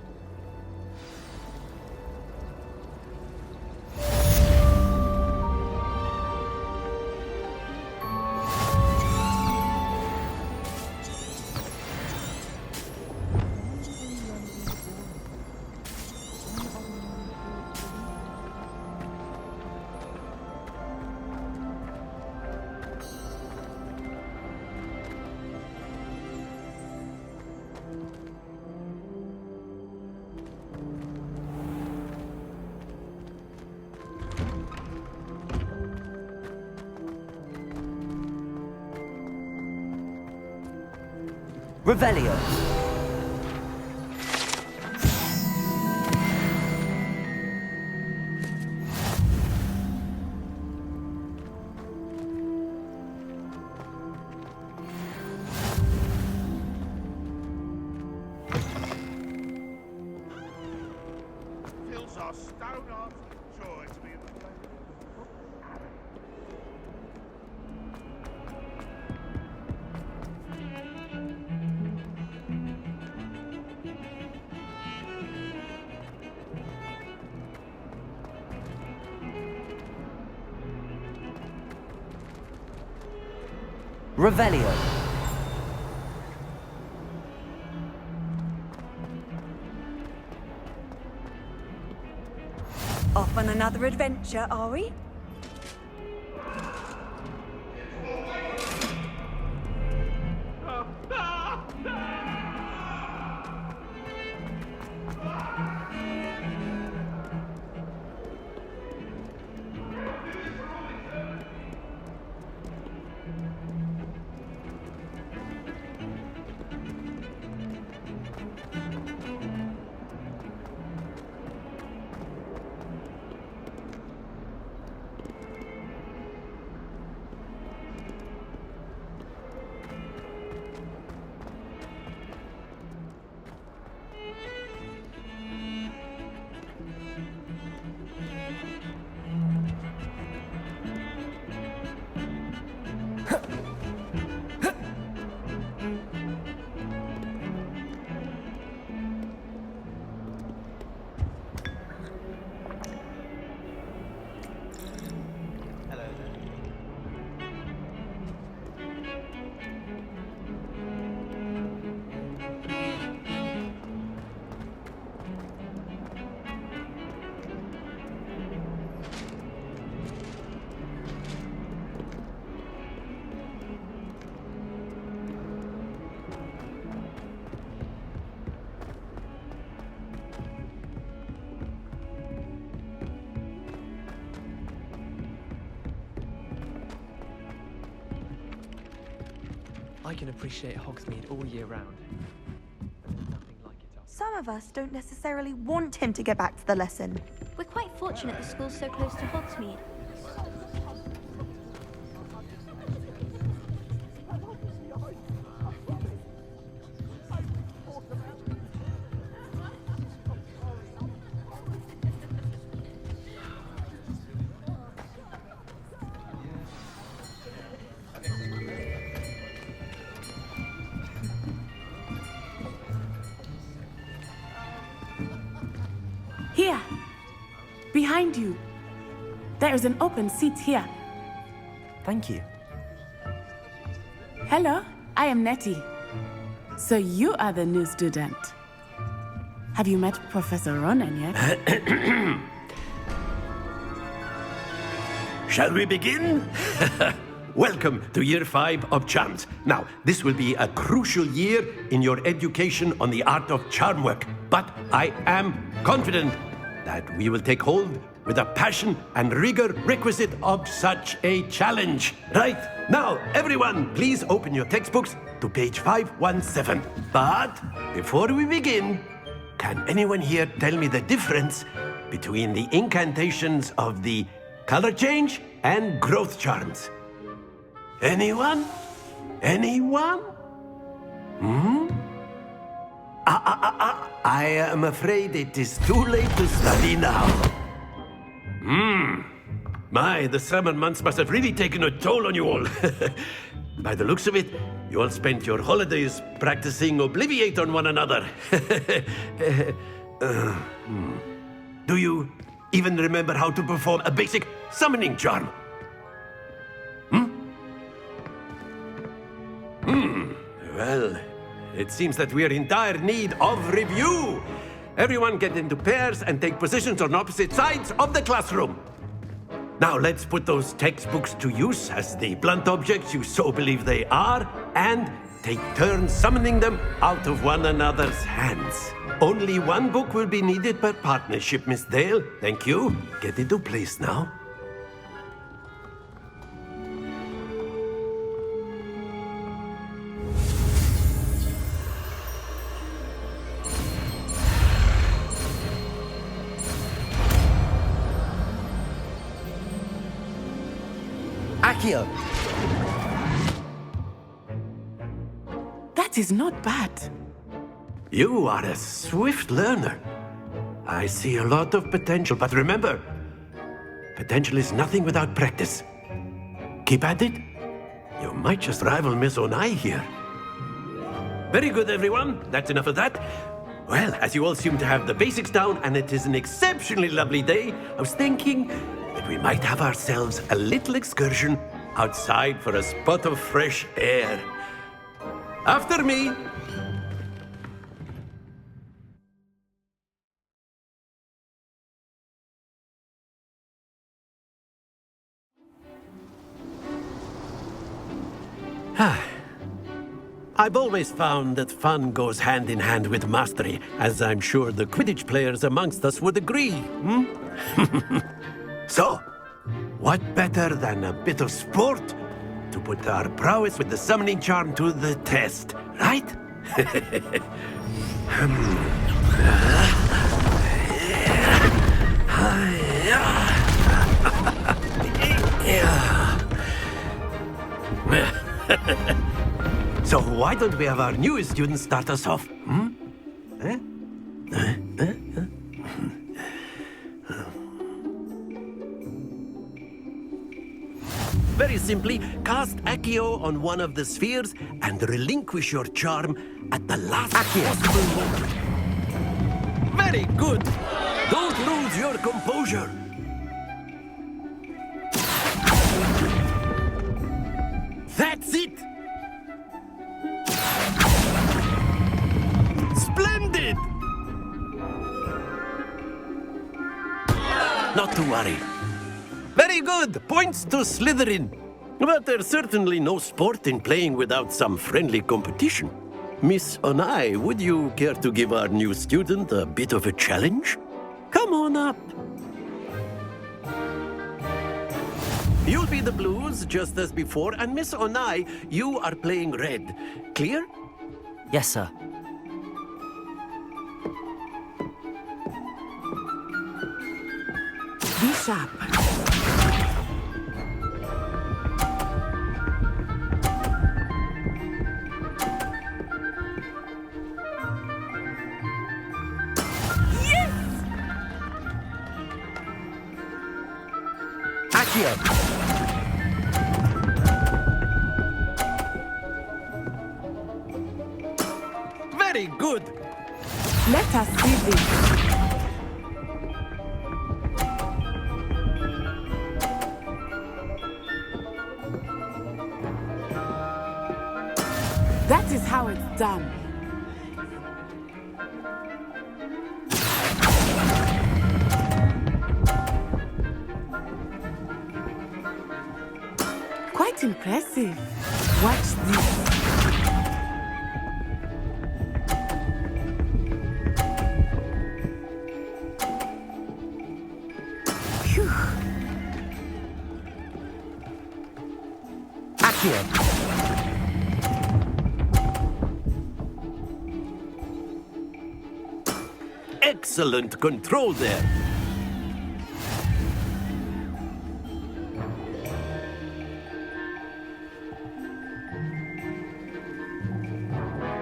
Revelio. Fills our stone hearts with joy to be in the place. Revelio. Off on another adventure, are we? I can appreciate Hogsmeade all year round. But there's nothing like it up. Some of us don't necessarily want him to get back to the lesson. We're quite fortunate the school's so close to Hogsmeade. behind you. There is an open seat here. Thank you. Hello, I am Nettie. So you are the new student. Have you met Professor Ronan yet? Shall we begin? Welcome to Year 5 of Charms. Now, this will be a crucial year in your education on the art of charm work, but I am confident that we will take hold with the passion and rigor requisite of such a challenge. Right, now, everyone, please open your textbooks to page 517. But before we begin, can anyone here tell me the difference between the incantations of the color change and growth charms? Anyone? Anyone? I am afraid it is too late to study now. My, the summer months must have really taken a toll on you all. By the looks of it, you all spent your holidays practicing Obliviate on one another. Do you even remember how to perform a basic summoning charm? Well, it seems that we are in dire need of review. Everyone get into pairs and take positions on opposite sides of the classroom. Now let's put those textbooks to use as the blunt objects you so believe they are, and take turns summoning them out of one another's hands. Only one book will be needed per partnership, Miss Dale. Thank you. Get into place now. Accio! That is not bad. You are a swift learner. I see a lot of potential, but remember, potential is nothing without practice. Keep at it. You might just rival Miss Onai here. Very good, everyone. That's enough of that. Well, as you all seem to have the basics down, and it is an exceptionally lovely day, I was thinking that we might have ourselves a little excursion outside for a spot of fresh air. After me. I've always found that fun goes hand in hand with mastery, as I'm sure the Quidditch players amongst us would agree. So, what better than a bit of sport to put our prowess with the summoning charm to the test, right? So why don't we have our newest student start us off? Very simply, cast Accio on one of the spheres and relinquish your charm at the last possible moment. Very good! Don't lose your composure! That's it! Splendid! Not to worry. Very good! Points to Slytherin. But there's certainly no sport in playing without some friendly competition. Miss Onai, would you care to give our new student a bit of a challenge? Come on up. You'll be the blues, just as before, and Miss Onai, you are playing red. Clear? Yes, sir. Be sharp. Accio! Very good! Let us see this. That is how it's done. Quite impressive. Watch this. Phew. Accio. Excellent control there.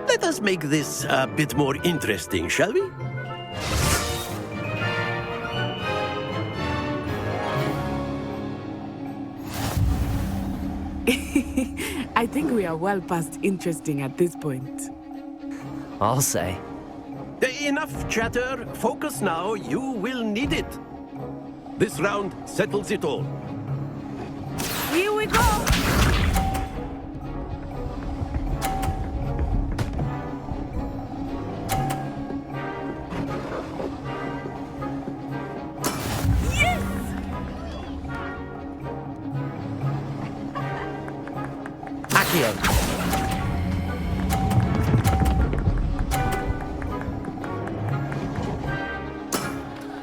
Let us make this a bit more interesting, shall we? I think we are well past interesting at this point. I'll say. Enough chatter. Focus now. You will need it. This round settles it all. Here we go! Accio.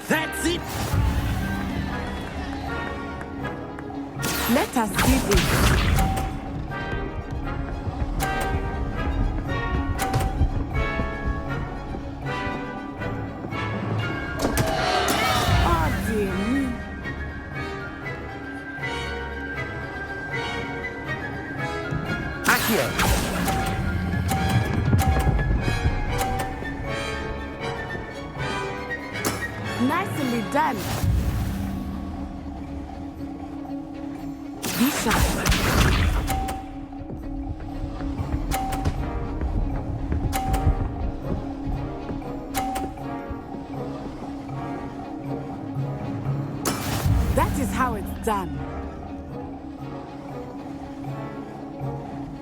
That's it. Let us see this. Oh, dear me. Accio. Nicely done. Be sharp. That is how it's done.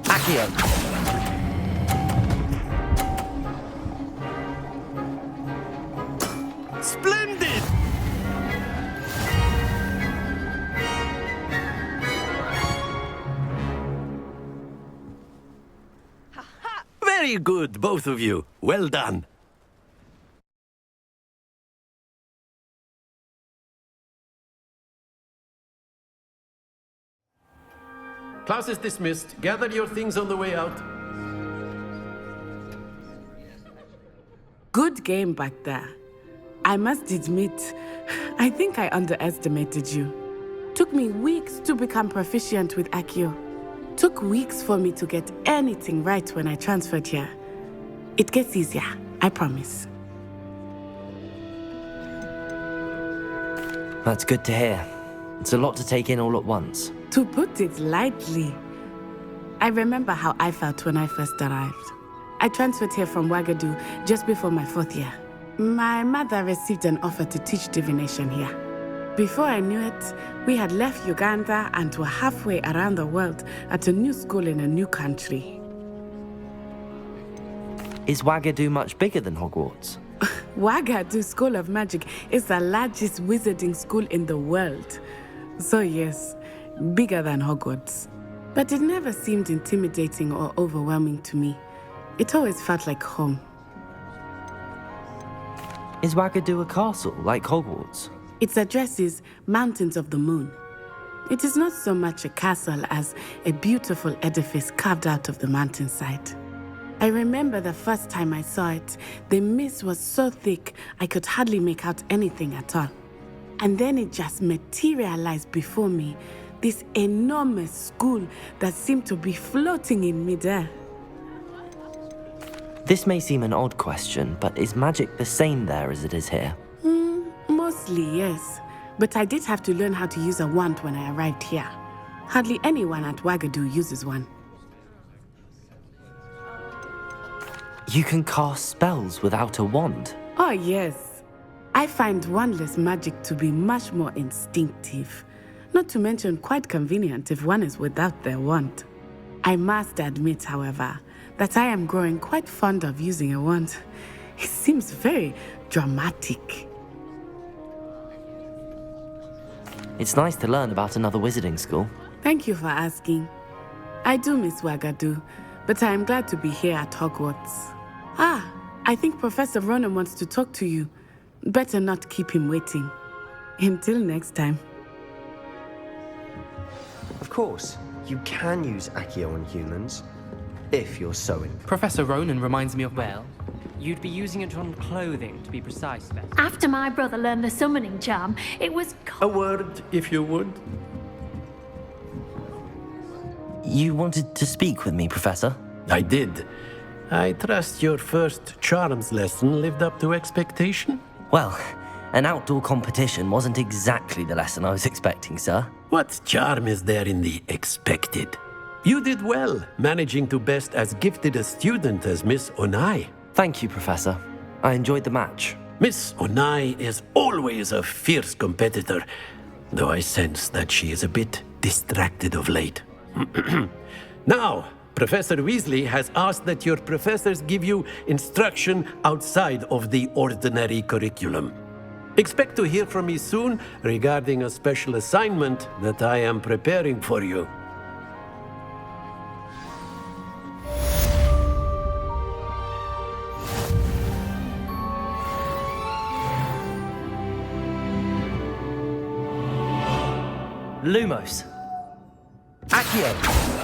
Accio. Splendid. Very good, both of you. Well done. Class is dismissed. Gather your things on the way out. Good game back there. I must admit, I think I underestimated you. Took me weeks to become proficient with Accio. Took weeks for me to get anything right when I transferred here. It gets easier, I promise. That's good to hear. It's a lot to take in all at once. To put it lightly, I remember how I felt when I first arrived. I transferred here from Wagadu just before my 4th year. My mother received an offer to teach divination here. Before I knew it, we had left Uganda and were halfway around the world at a new school in a new country. Is Wagadu much bigger than Hogwarts? Wagadu School of Magic is the largest wizarding school in the world. So yes, bigger than Hogwarts. But it never seemed intimidating or overwhelming to me. It always felt like home. Is Wagadu a castle like Hogwarts? Its address is Mountains of the Moon. It is not so much a castle as a beautiful edifice carved out of the mountainside. I remember the first time I saw it, the mist was so thick I could hardly make out anything at all. And then it just materialized before me, this enormous school that seemed to be floating in midair. This may seem an odd question, but is magic the same there as it is here? Mostly, yes. But I did have to learn how to use a wand when I arrived here. Hardly anyone at Wagadu uses one. You can cast spells without a wand? Oh, yes. I find wandless magic to be much more instinctive. Not to mention quite convenient if one is without their wand. I must admit, however, that I am growing quite fond of using a wand. It seems very dramatic. It's nice to learn about another wizarding school. Thank you for asking. I do miss Wagadu, but I am glad to be here at Hogwarts. Ah, I think Professor Ronan wants to talk to you. Better not keep him waiting. Until next time. Of course, you can use Accio on humans, if you're so inclined. Professor Ronan reminds me of... Well, you'd be using it on clothing, to be precise, Beth. After my brother learned the summoning charm, it was... A word, if you would. You wanted to speak with me, Professor? I did. I trust your first charms lesson lived up to expectation? Well, an outdoor competition wasn't exactly the lesson I was expecting, sir. What charm is there in the expected? You did well, managing to best as gifted a student as Miss Onai. Thank you, Professor. I enjoyed the match. Miss Onai is always a fierce competitor, though I sense that she is a bit distracted of late. Now, Professor Weasley has asked that your professors give you instruction outside of the ordinary curriculum. Expect to hear from me soon regarding a special assignment that I am preparing for you. Lumos. Accio.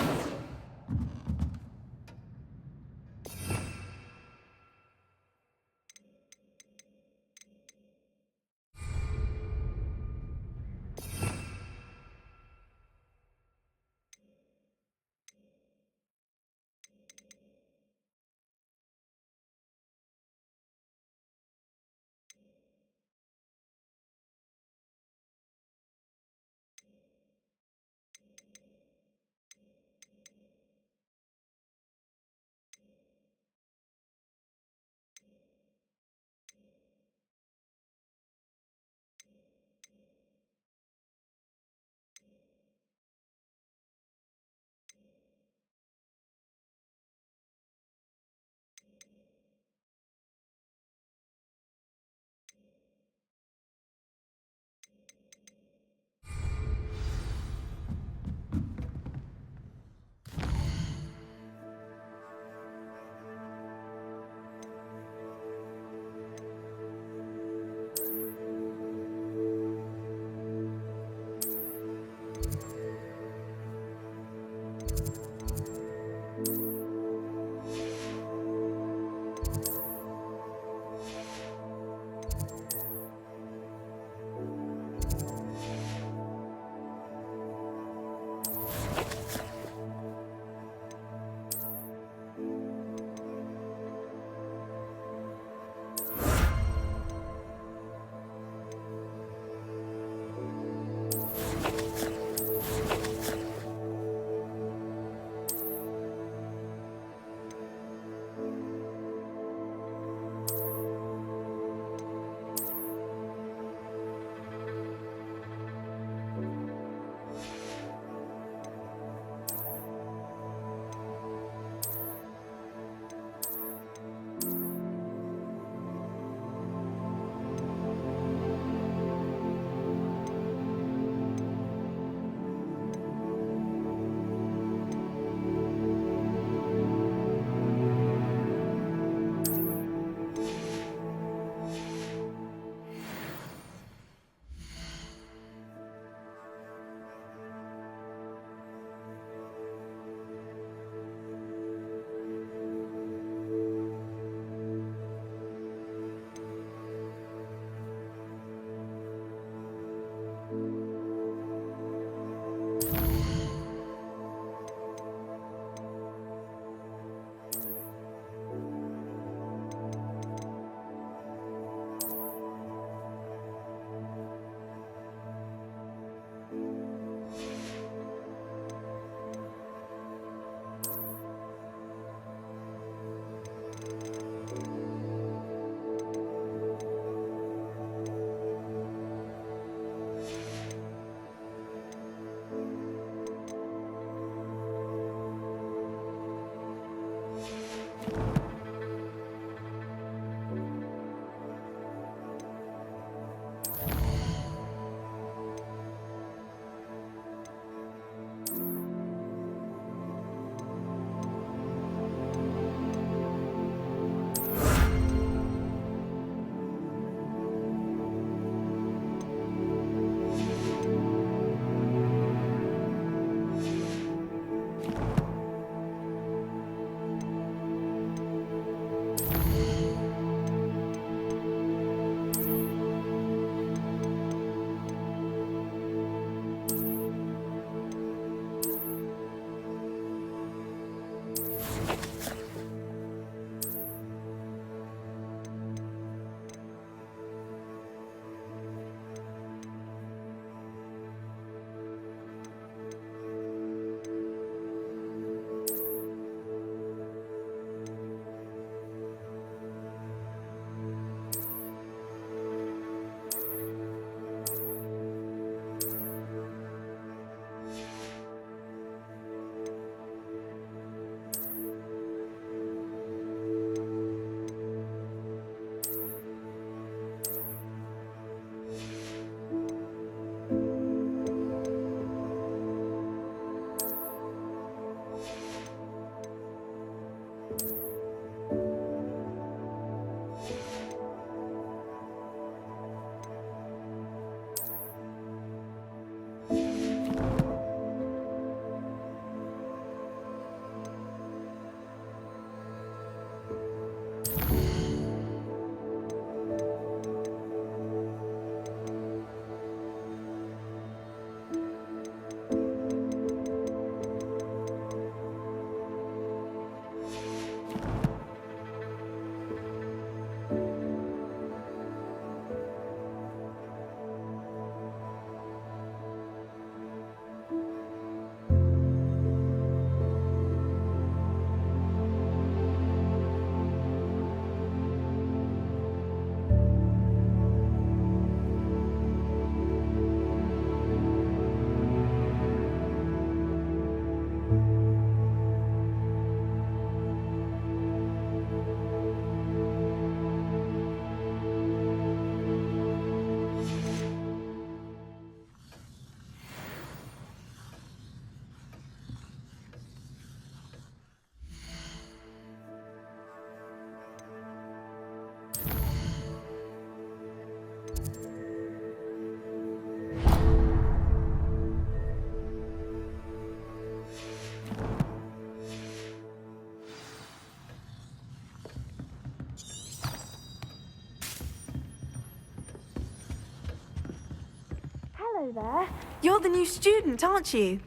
there. You're the new student, aren't you?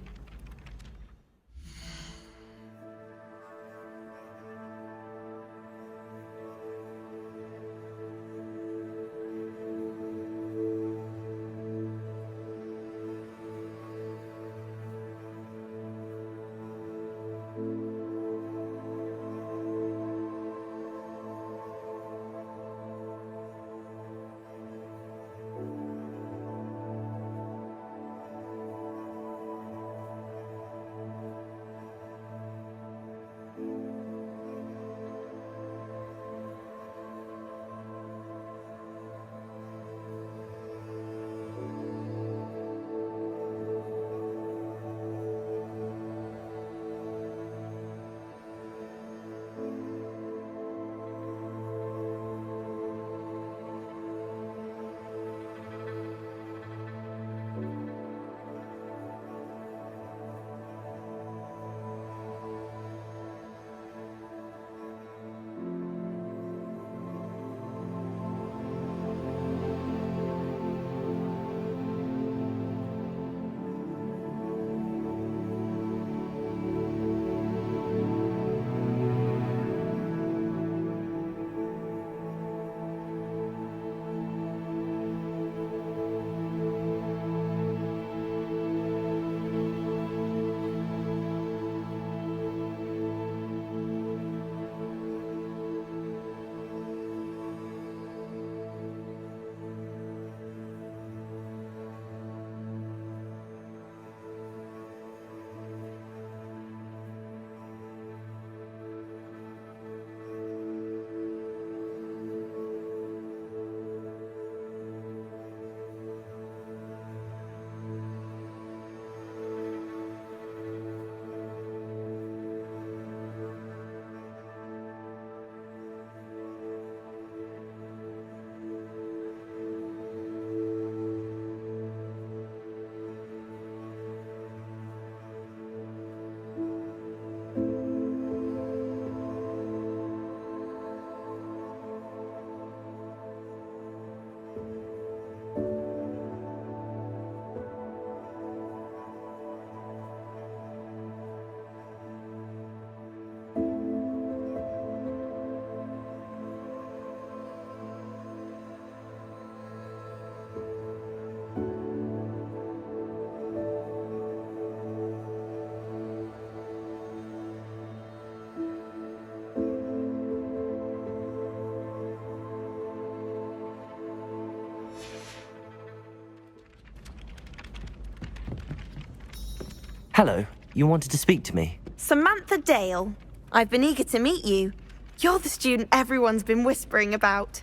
Hello, you wanted to speak to me? Samantha Dale. I've been eager to meet you. You're the student everyone's been whispering about.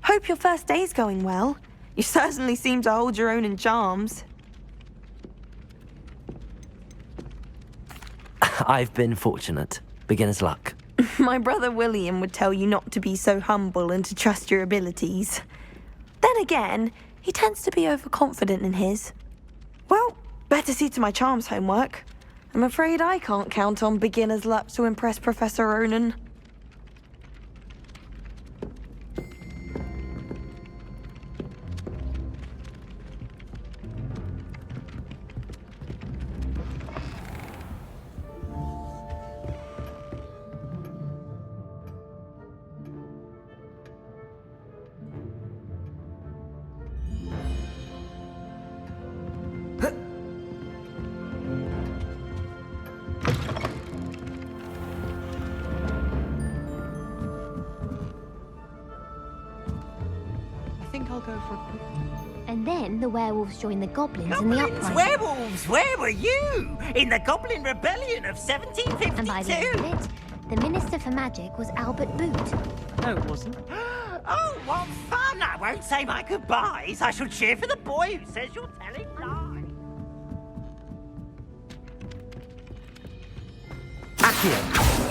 Hope your first day's going well. You certainly seem to hold your own in charms. I've been fortunate. Beginner's luck. My brother William would tell you not to be so humble and to trust your abilities. Then again, he tends to be overconfident in his. Well, better see to my charms homework. I'm afraid I can't count on beginner's luck to impress Professor Ronan. And then the werewolves joined the goblins in the uprising. Werewolves! Where were you? In the Goblin Rebellion of 1752? And by the end of it, the Minister for Magic was Albert Boot. No, it wasn't. Oh, what fun! I won't say my goodbyes. I shall cheer for the boy who says you're telling lies. Accio!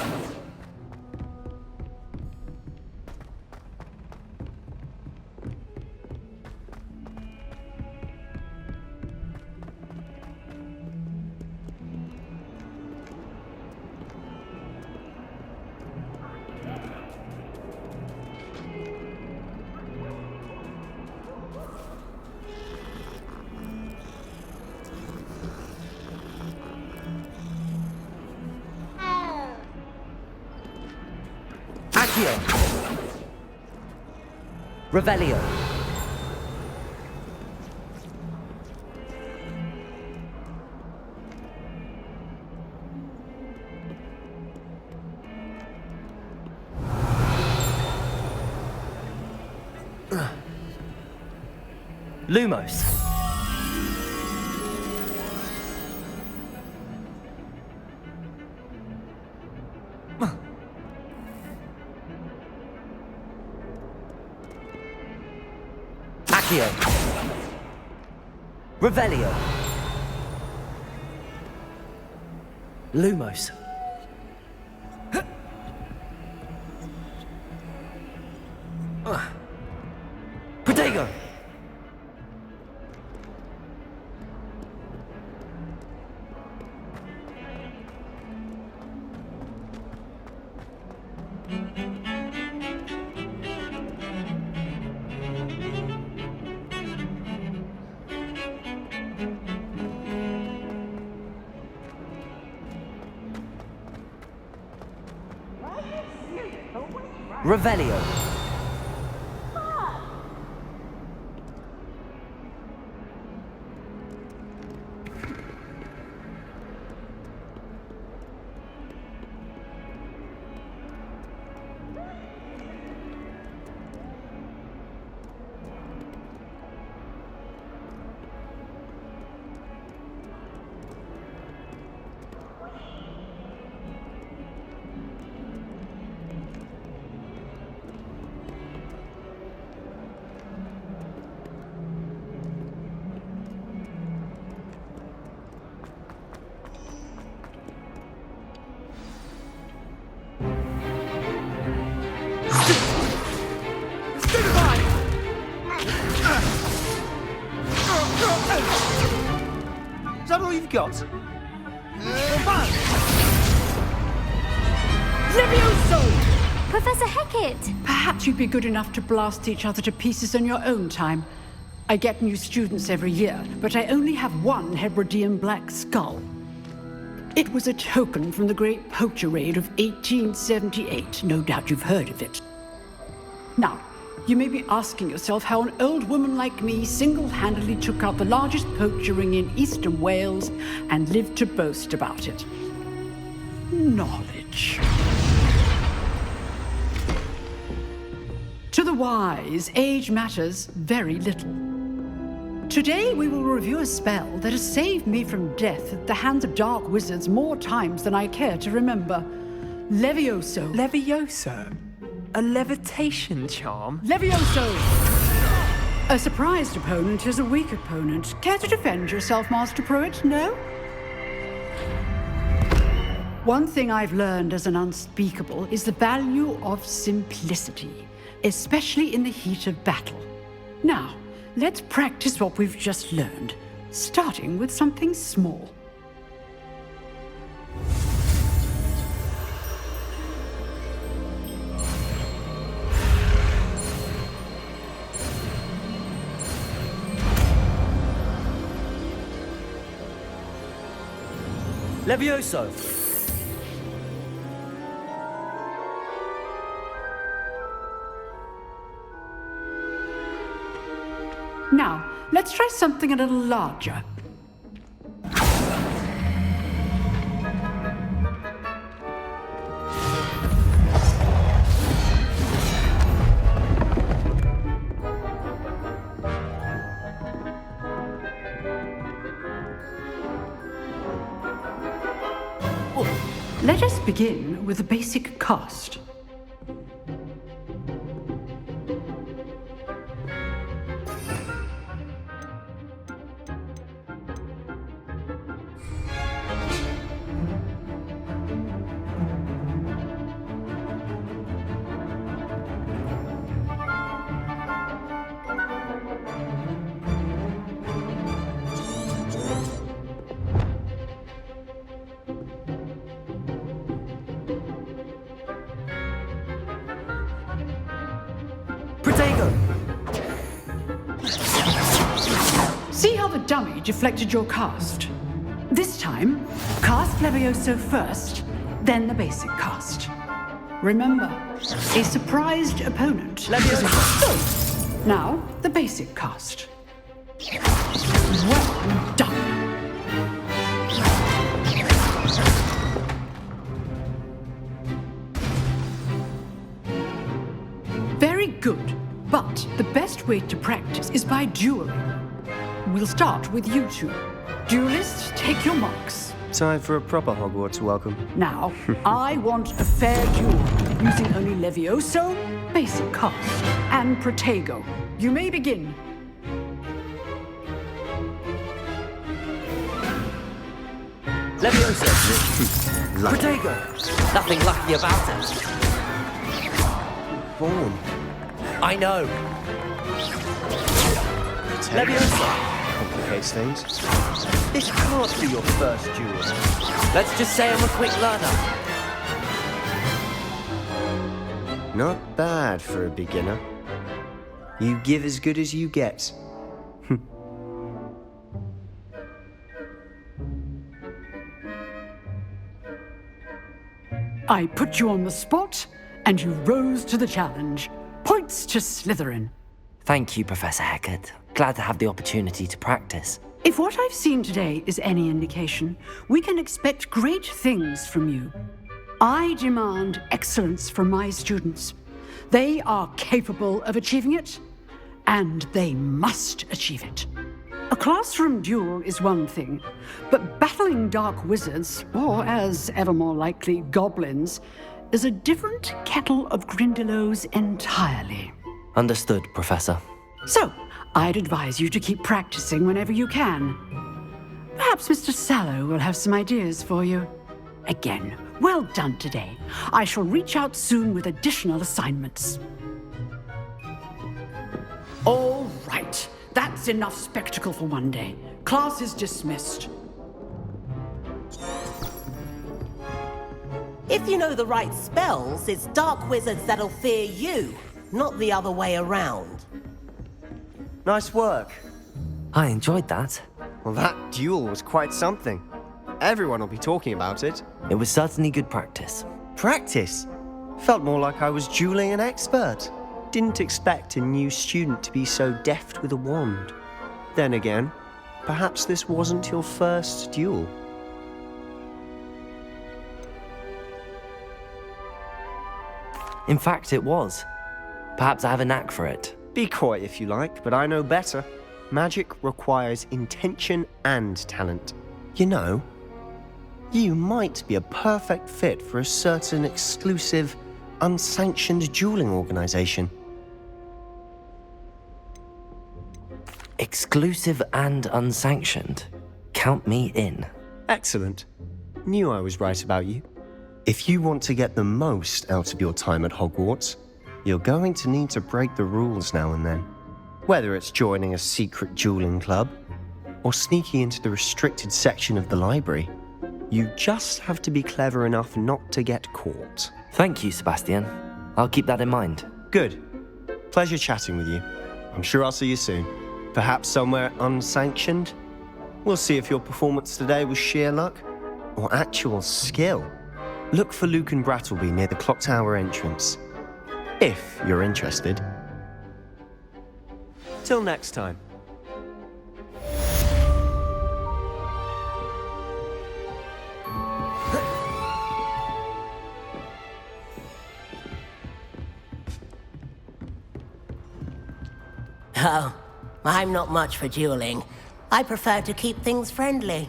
Accio. Revelio. Lumos. Accio. Revelio. Lumos. Protego. Revelio. Is that all you've got? Levioso! Professor Hecat! Perhaps you'd be good enough to blast each other to pieces in your own time. I get new students every year, but I only have one Hebridean black skull. It was a token from the Great Poacher Raid of 1878. No doubt you've heard of it. Now, you may be asking yourself how an old woman like me single-handedly took out the largest poacher ring in eastern Wales and lived to boast about it. Knowledge. To the wise, age matters very little. Today we will review a spell that has saved me from death at the hands of dark wizards more times than I care to remember. Levioso. Levioso? A levitation charm? Levioso! A surprised opponent is a weak opponent. Care to defend yourself, Master Pruitt? No? One thing I've learned as an unspeakable is the value of simplicity, especially in the heat of battle. Now, let's practice what we've just learned, starting with something small. Levioso. Now, let's try something a little larger. Let us begin with a basic cast. See how the dummy deflected your cast? This time, cast Levioso first, then the basic cast. Remember, a surprised opponent. Now, the basic cast. Well done. Very good. But the best way to practice is by dueling. We'll start with you two. Duelists, take your marks. Time for a proper Hogwarts welcome. Now, I want a fair duel, using only Levioso, basic cast, and Protego. You may begin. Leviosa! Protego! Nothing lucky about it. Form. I know. Leviosa! Complicates things. This can't be your first duel. Let's just say I'm a quick learner. Not bad for a beginner. You give as good as you get. I put you on the spot, and you rose to the challenge. Points to Slytherin. Thank you, Professor Hecat. Glad to have the opportunity to practice. If what I've seen today is any indication, we can expect great things from you. I demand excellence from my students. They are capable of achieving it, and they must achieve it. A classroom duel is one thing, but battling dark wizards, or as ever more likely, goblins, is a different kettle of Grindylows entirely. Understood, Professor. So, I'd advise you to keep practicing whenever you can. Perhaps Mr. Sallow will have some ideas for you. Again, well done today. I shall reach out soon with additional assignments. All right. That's enough spectacle for one day. Class is dismissed. If you know the right spells, it's dark wizards that'll fear you, not the other way around. Nice work. I enjoyed that. Well, that duel was quite something. Everyone will be talking about it. It was certainly good practice. Practice? Felt more like I was dueling an expert. Didn't expect a new student to be so deft with a wand. Then again, perhaps this wasn't your first duel. In fact, it was. Perhaps I have a knack for it. Be coy if you like, but I know better. Magic requires intention and talent. You know, you might be a perfect fit for a certain exclusive, unsanctioned dueling organization. Exclusive and unsanctioned. Count me in. Excellent. Knew I was right about you. If you want to get the most out of your time at Hogwarts, you're going to need to break the rules now and then. Whether it's joining a secret dueling club or sneaking into the restricted section of the library, you just have to be clever enough not to get caught. Thank you, Sebastian. I'll keep that in mind. Good. Pleasure chatting with you. I'm sure I'll see you soon. Perhaps somewhere unsanctioned? We'll see if your performance today was sheer luck or actual skill. Look for Luke and Brattleby near the Clock Tower entrance, if you're interested. Till next time. Oh, I'm not much for dueling. I prefer to keep things friendly.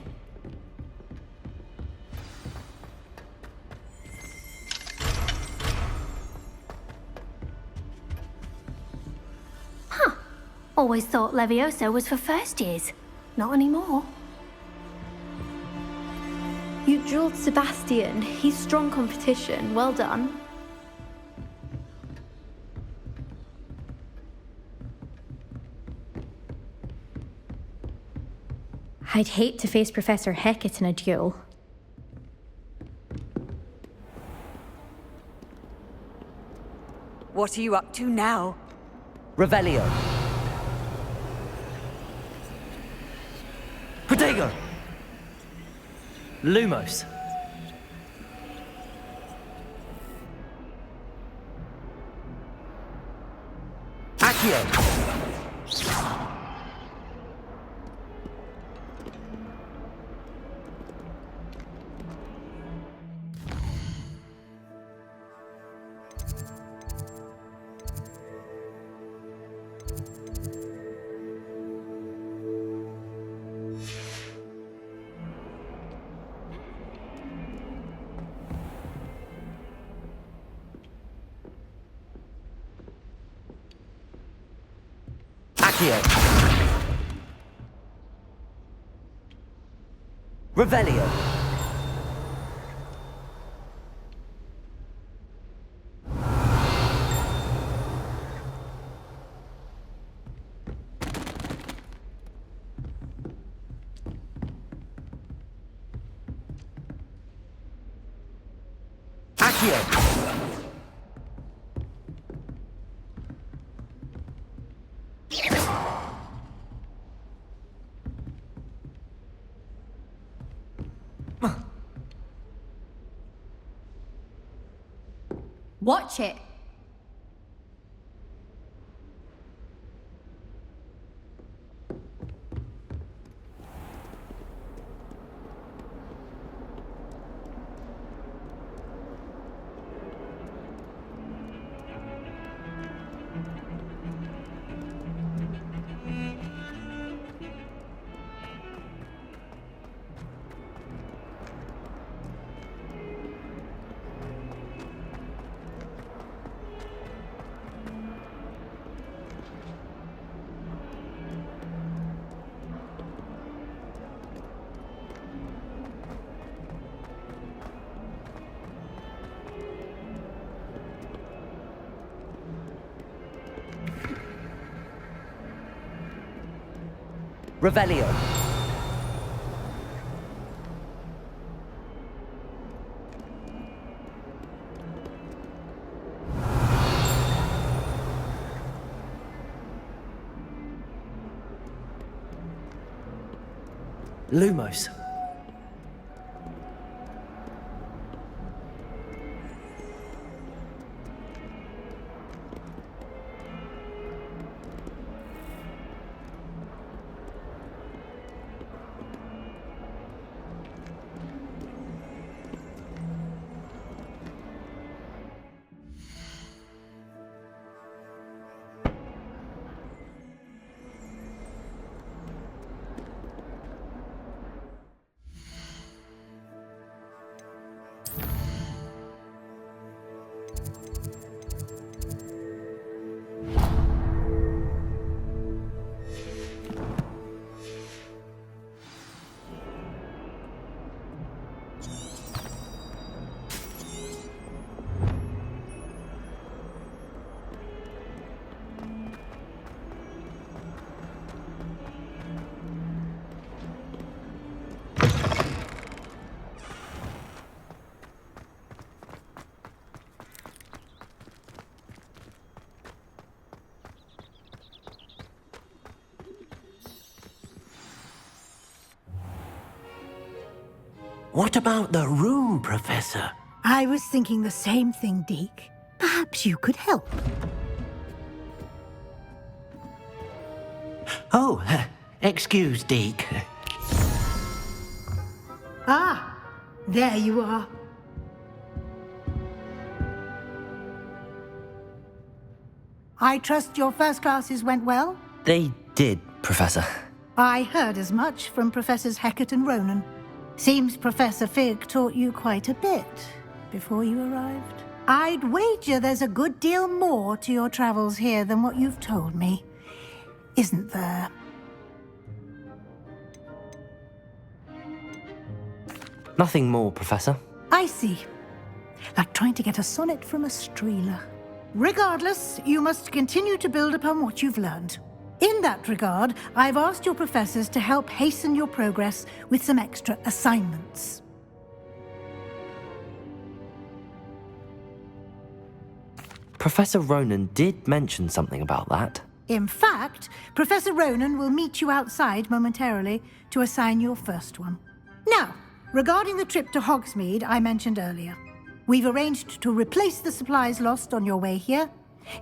Always thought Levioso was for first years. Not anymore. You dueled Sebastian. He's strong competition. Well done. I'd hate to face Professor Hecat in a duel. What are you up to now? Revelio. Protego. Lumos. Accio! Accio! Revelio! Accio! Watch it. Revelio! Lumos. What about the room, Professor? I was thinking the same thing, Deke. Perhaps you could help. Oh, excuse, Deke. Ah, there you are. I trust your first classes went well? They did, Professor. I heard as much from Professors Hecat and Ronan. Seems Professor Fig taught you quite a bit before you arrived. I'd wager there's a good deal more to your travels here than what you've told me, isn't there? Nothing more, Professor. I see. Like trying to get a sonnet from a streeler. Regardless, you must continue to build upon what you've learned. In that regard, I've asked your professors to help hasten your progress with some extra assignments. Professor Ronan did mention something about that. In fact, Professor Ronan will meet you outside momentarily to assign your first one. Now, regarding the trip to Hogsmeade I mentioned earlier, we've arranged to replace the supplies lost on your way here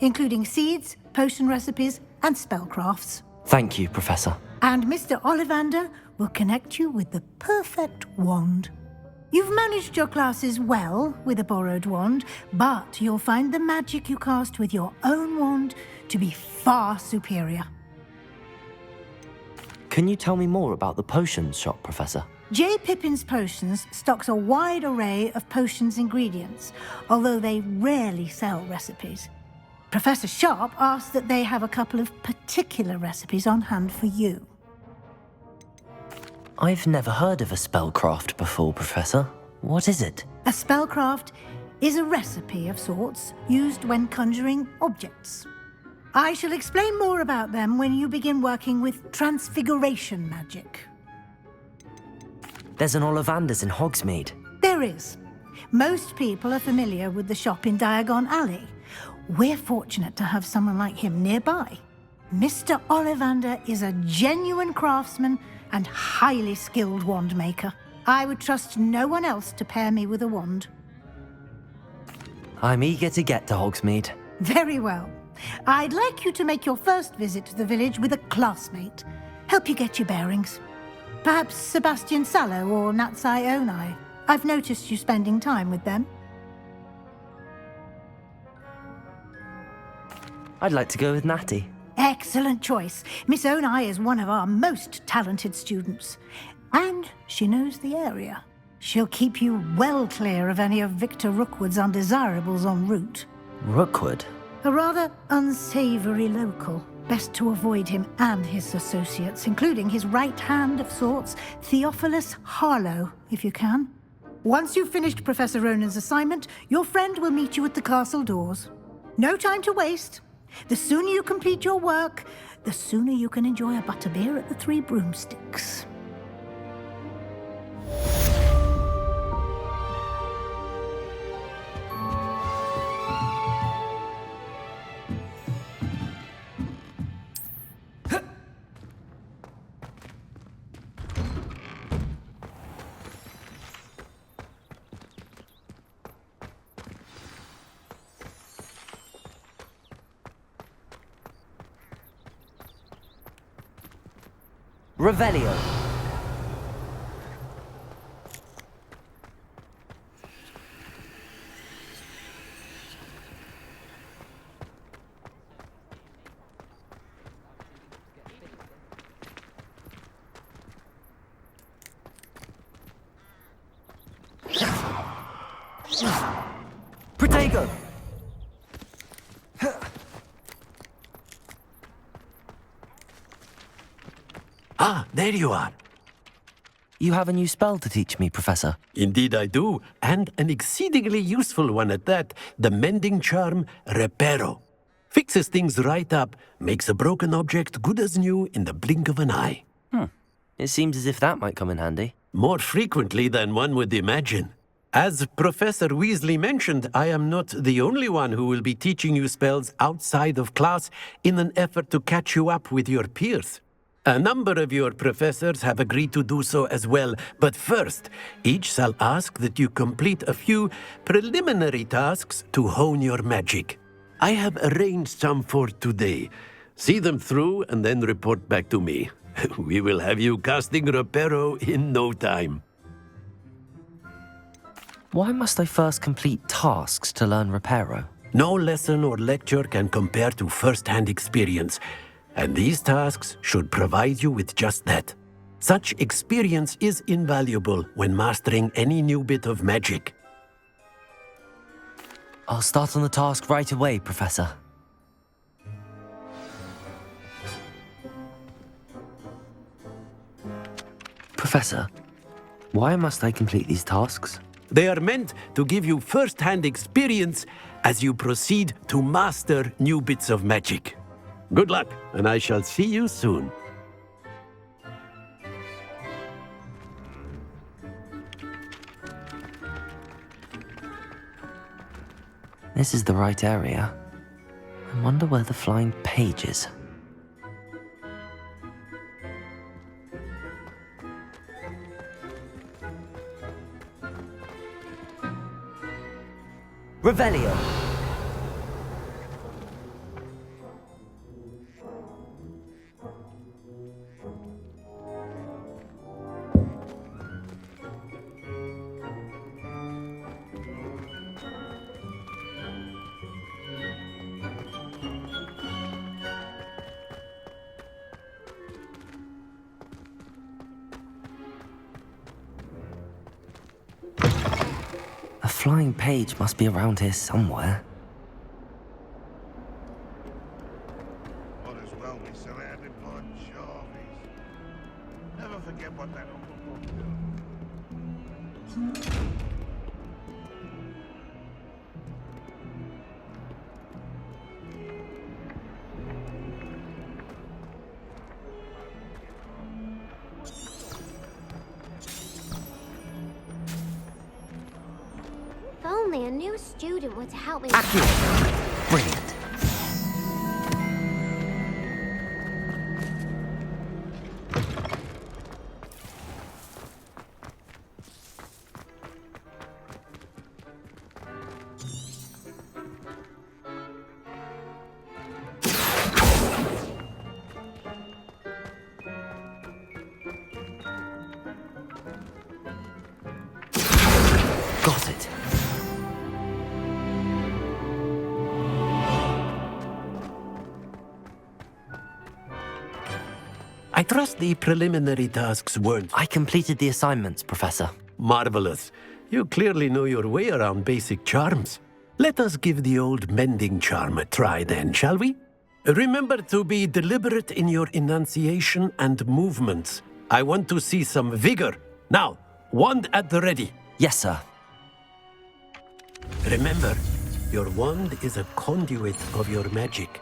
including seeds, potion recipes, and spellcrafts. Thank you, Professor. And Mr. Ollivander will connect you with the perfect wand. You've managed your classes well with a borrowed wand, but you'll find the magic you cast with your own wand to be far superior. Can you tell me more about the potions shop, Professor? J. Pippin's Potions stocks a wide array of potions ingredients, although they rarely sell recipes. Professor Sharp asks that they have a couple of particular recipes on hand for you. I've never heard of a spellcraft before, Professor. What is it? A spellcraft is a recipe of sorts used when conjuring objects. I shall explain more about them when you begin working with transfiguration magic. There's an Ollivander's in Hogsmeade. There is. Most people are familiar with the shop in Diagon Alley. We're fortunate to have someone like him nearby. Mr. Ollivander is a genuine craftsman and highly skilled wand maker. I would trust no one else to pair me with a wand. I'm eager to get to Hogsmeade. Very well. I'd like you to make your first visit to the village with a classmate. Help you get your bearings. Perhaps Sebastian Sallow or Natsai Onai. I've noticed you spending time with them. I'd like to go with Natty. Excellent choice. Miss Onai is one of our most talented students. And she knows the area. She'll keep you well clear of any of Victor Rookwood's undesirables en route. Rookwood? A rather unsavory local. Best to avoid him and his associates, including his right hand of sorts, Theophilus Harlow, if you can. Once you've finished Professor Ronan's assignment, your friend will meet you at the castle doors. No time to waste. The sooner you complete your work, the sooner you can enjoy a butterbeer at the Three Broomsticks. Revelio. Protego. Ah, there you are. You have a new spell to teach me, Professor. Indeed I do, and an exceedingly useful one at that. The mending charm, Reparo. Fixes things right up, makes a broken object good as new in the blink of an eye. It seems as if that might come in handy. More frequently than one would imagine. As Professor Weasley mentioned, I am not the only one who will be teaching you spells outside of class in an effort to catch you up with your peers. A number of your professors have agreed to do so as well, but first, each shall ask that you complete a few preliminary tasks to hone your magic. I have arranged some for today. See them through and then report back to me. We will have you casting Reparo in no time. Why must I first complete tasks to learn Reparo? No lesson or lecture can compare to first-hand experience. And these tasks should provide you with just that. Such experience is invaluable when mastering any new bit of magic. I'll start on the task right away, Professor. Professor, why must I complete these tasks? They are meant to give you first-hand experience as you proceed to master new bits of magic. Good luck, and I shall see you soon. This is the right area. I wonder where the flying page is. Revelio. A flying page must be around here somewhere. Might as well be surrounded by Jarvis. Never forget what that Uncle Bob did. If only a new student were to help me. Brilliant. Got it. I trust the preliminary tasks weren't... I completed the assignments, Professor. Marvelous. You clearly know your way around basic charms. Let us give the old mending charm a try then, shall we? Remember to be deliberate in your enunciation and movements. I want to see some vigor. Now, wand at the ready. Yes, sir. Remember, your wand is a conduit of your magic.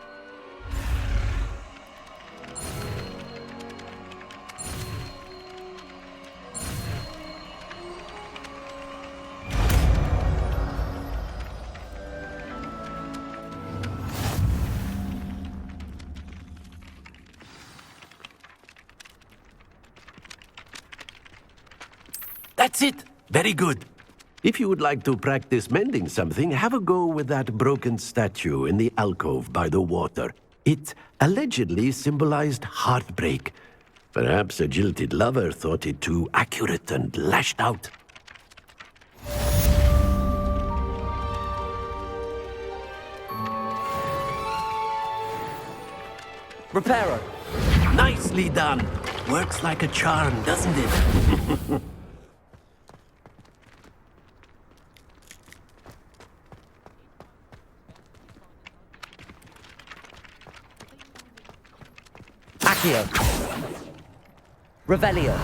That's it! Very good. If you would like to practice mending something, have a go with that broken statue in the alcove by the water. It allegedly symbolized heartbreak. Perhaps a jilted lover thought it too accurate and lashed out. Reparo. Nicely done. Works like a charm, doesn't it? Accio. Revelio.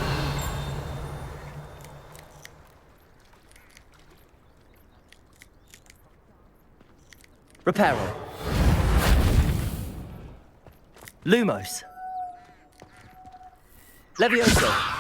Reparo. Lumos. Levioso.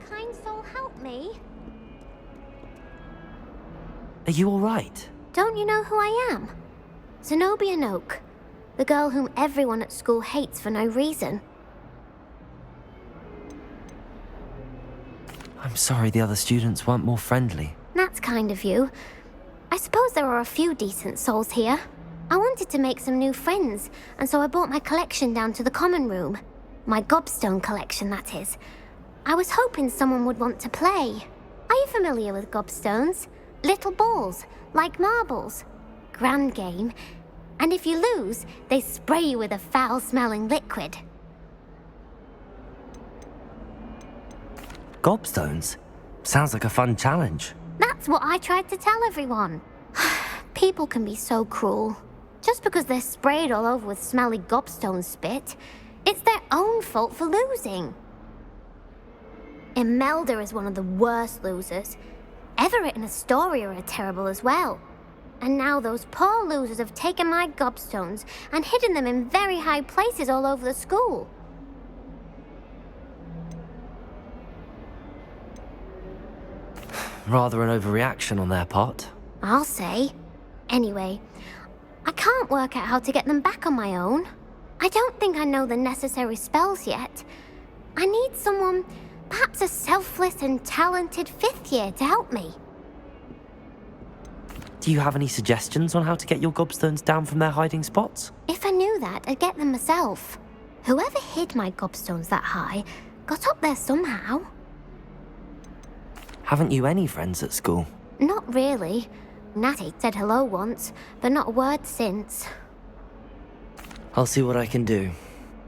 Kind soul help me? Are you all right? Don't you know who I am? Zenobia Noak, the girl whom everyone at school hates for no reason. I'm sorry the other students weren't more friendly. That's kind of you. I suppose there are a few decent souls here. I wanted to make some new friends, and so I brought my collection down to the common room. My gobstone collection, that is. I was hoping someone would want to play. Are you familiar with gobstones? Little balls, like marbles. Grand game. And if you lose, they spray you with a foul-smelling liquid. Gobstones? Sounds like a fun challenge. That's what I tried to tell everyone. People can be so cruel. Just because they're sprayed all over with smelly gobstone spit, it's their own fault for losing. Imelda is one of the worst losers. Everett and Astoria are terrible as well. And now those poor losers have taken my gobstones and hidden them in very high places all over the school. Rather an overreaction on their part. I'll say. Anyway, I can't work out how to get them back on my own. I don't think I know the necessary spells yet. I need someone, perhaps a selfless and talented 5th year to help me. Do you have any suggestions on how to get your gobstones down from their hiding spots? If I knew that, I'd get them myself. Whoever hid my gobstones that high got up there somehow. Haven't you any friends at school? Not really. Natty said hello once, but not a word since. I'll see what I can do.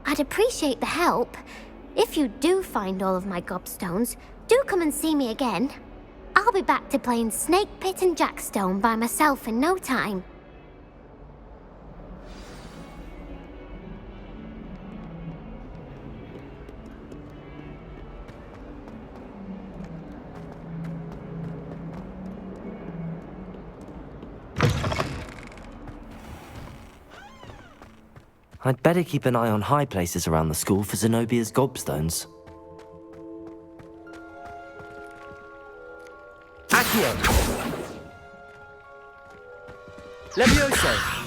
I'd appreciate the help. If you do find all of my gobstones, do come and see me again. I'll be back to playing Snake Pit and Jackstone by myself in no time. I'd better keep an eye on high places around the school for Zenobia's gobstones. Accio! Levioso!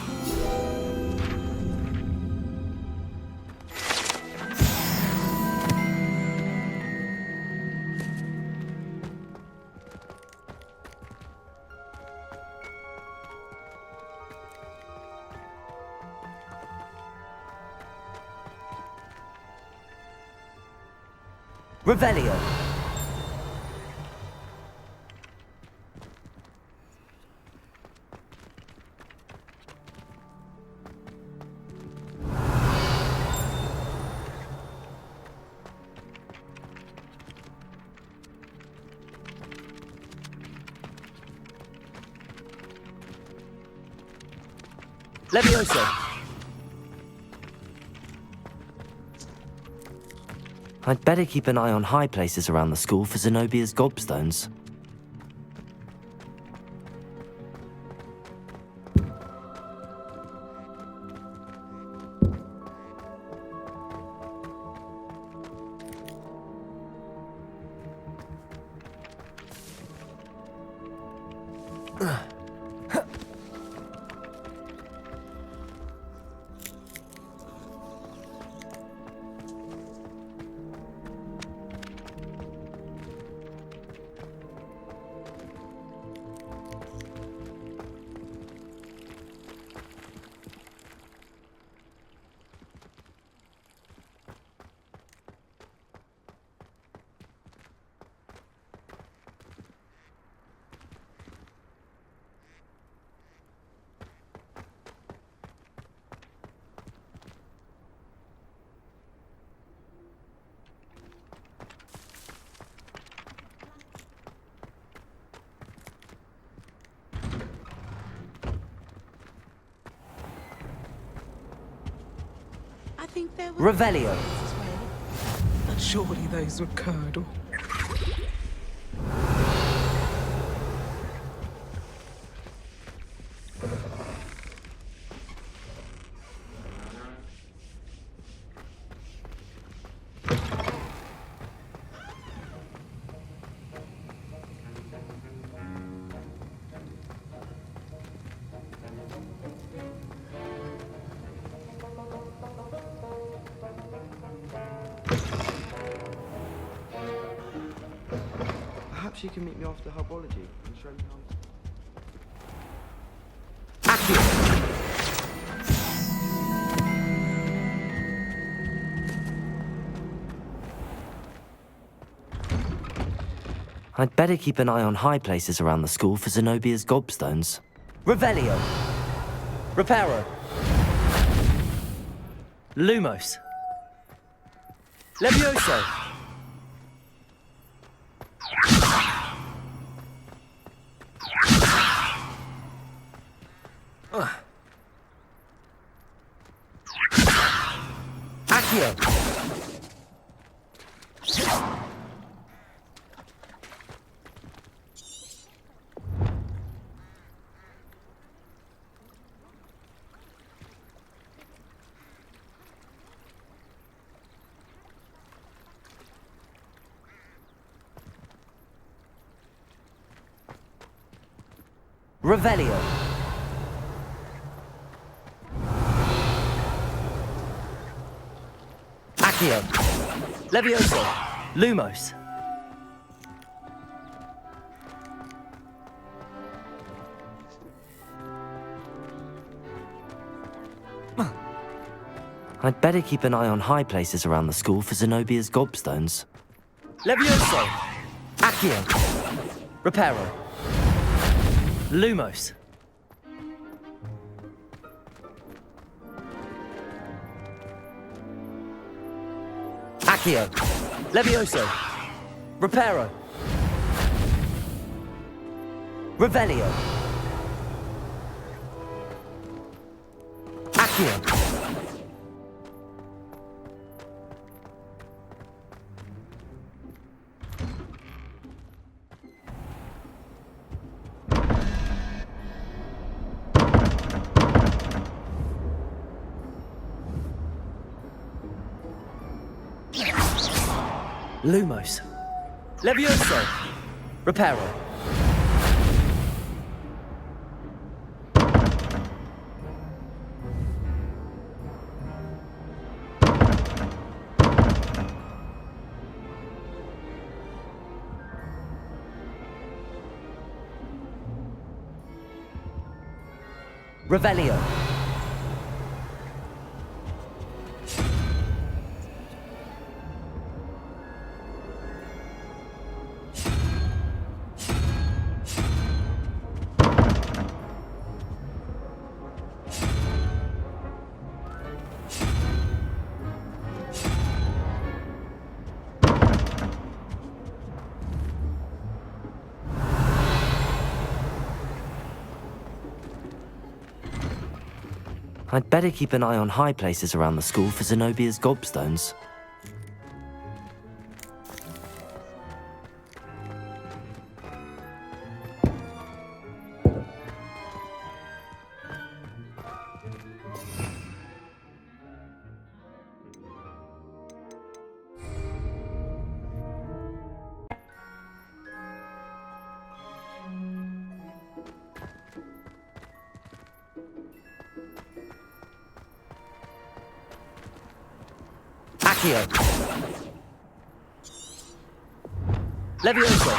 Revelio! Levioso! I'd better keep an eye on high places around the school for Zenobia's gobstones. Revelio! But surely those were curdle. Perhaps you can meet me after herbology and show me how. I'd better keep an eye on high places around the school for Zenobia's gobstones. Revelio! Reparo! Lumos! Levioso! Accio! Revelio. Accio. Levioso. Lumos. I'd better keep an eye on high places around the school for Zenobia's gobstones. Levioso! Accio! Reparo! Lumos! Accio! Levioso! Reparo! Revelio! Accio! Lumos. Levioso. Reparo. Revelio. I'd better keep an eye on high places around the school for Zenobia's gobstones. Accio. Levioso.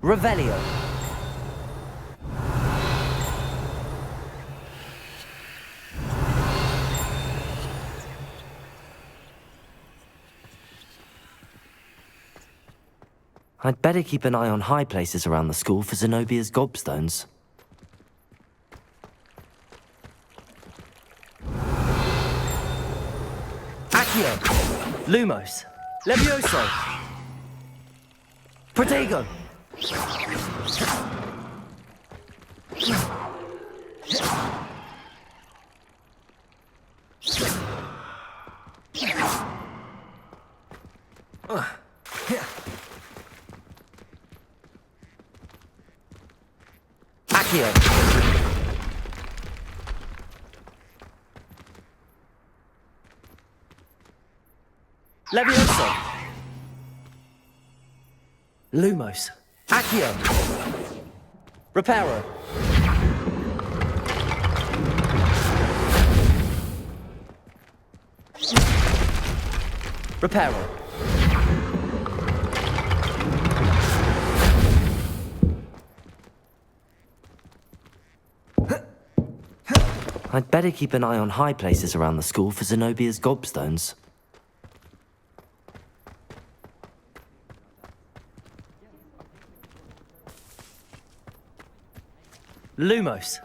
Revelio. I'd better keep an eye on high places around the school for Zenobia's gobstones. Accio. Lumos. Levioso. Protego. Accio. Levioso. Lumos. Accio. Reparo. Reparo. I'd better keep an eye on high places around the school for Zenobia's gobstones. Lumos.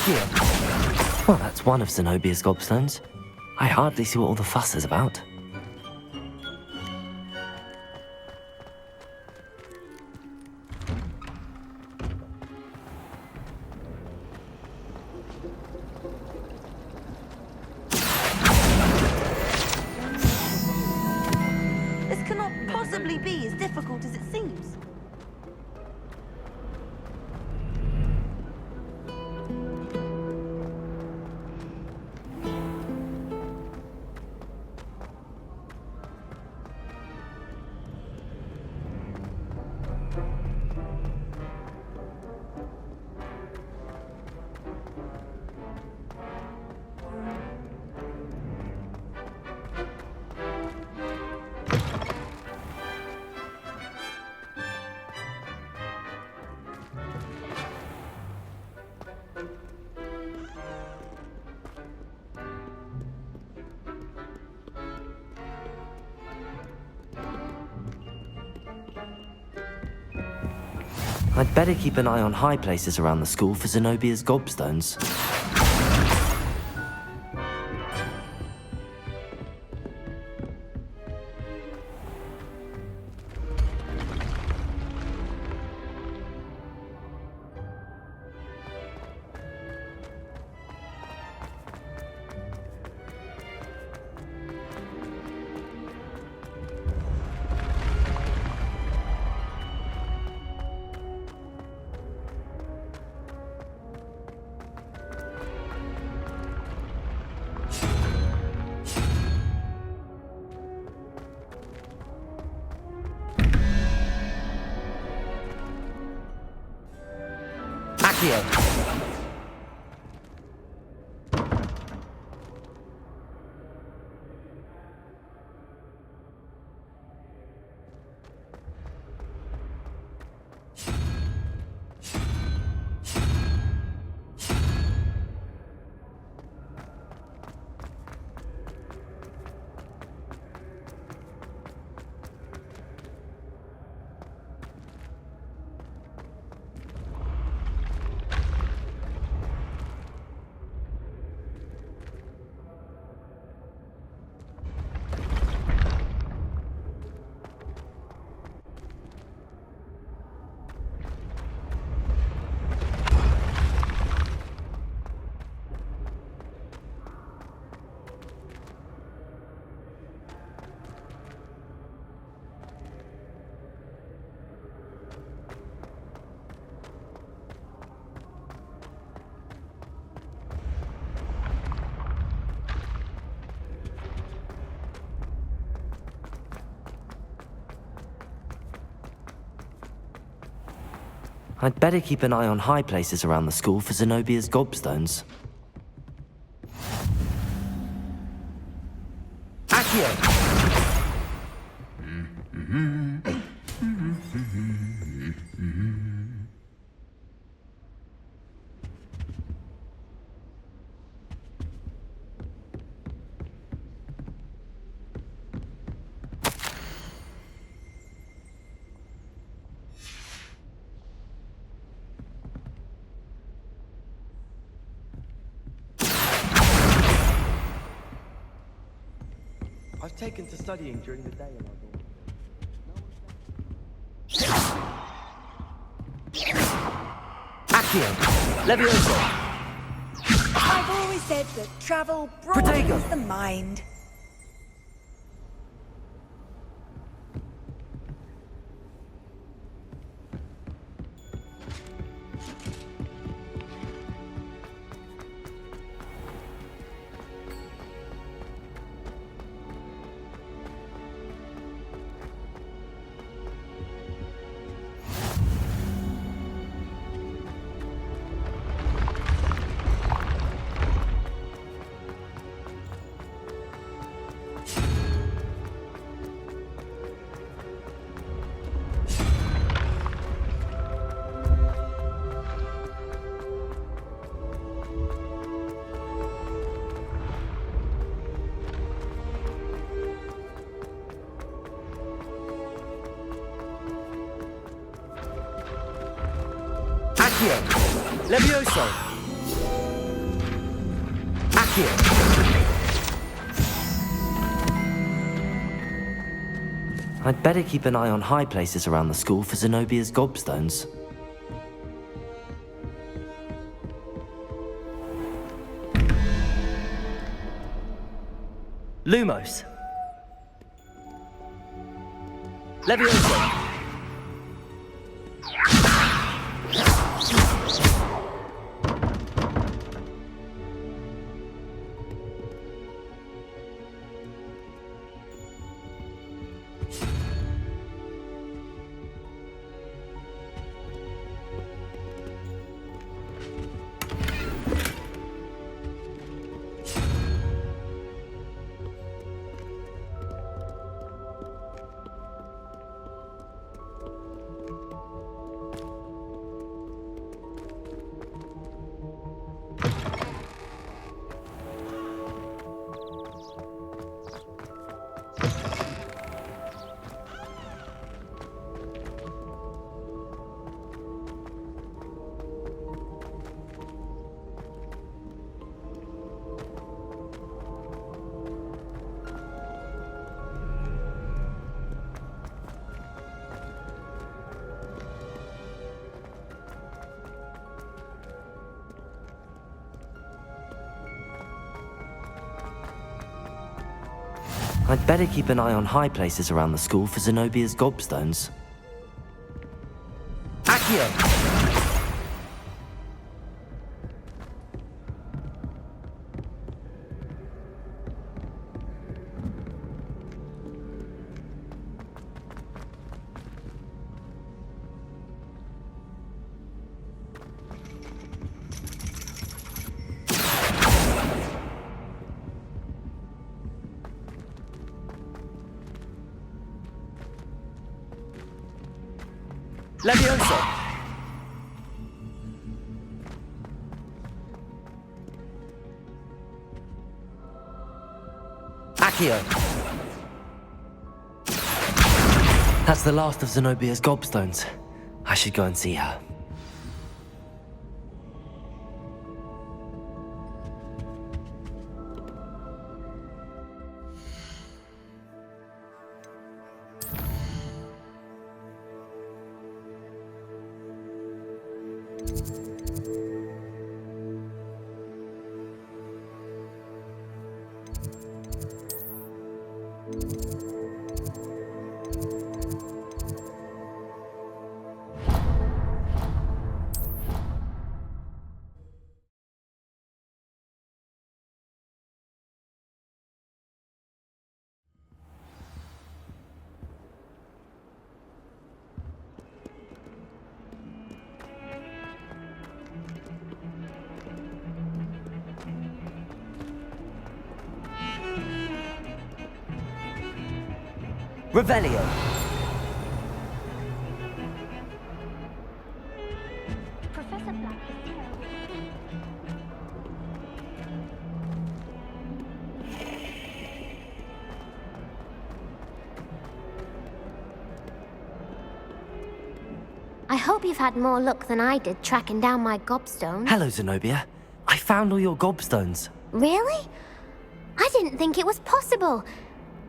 Accio! Well, that's one of Zenobia's gobstones. I hardly see what all the fuss is about. This cannot possibly be as difficult as it seems. I'd better keep an eye on high places around the school for Zenobia's gobstones. Accio! I'd better keep an eye on high places around the school for Zenobia's gobstones. Accio! I've taken to studying during the day, and Accio! Levioso! I've always said that travel broadens the mind. Accio! Levioso! I'd better keep an eye on high places around the school for Zenobia's gobstones. Lumos. Levioso. I'd better keep an eye on high places around the school for Zenobia's gobstones. Accio! Levioso! Accio! That's the last of Zenobia's gobstones. I should go and see her. Revelio. Professor Black is I hope you've had more luck than I did tracking down my gobstones. Hello, Zenobia. I found all your gobstones. Really? I didn't think it was possible.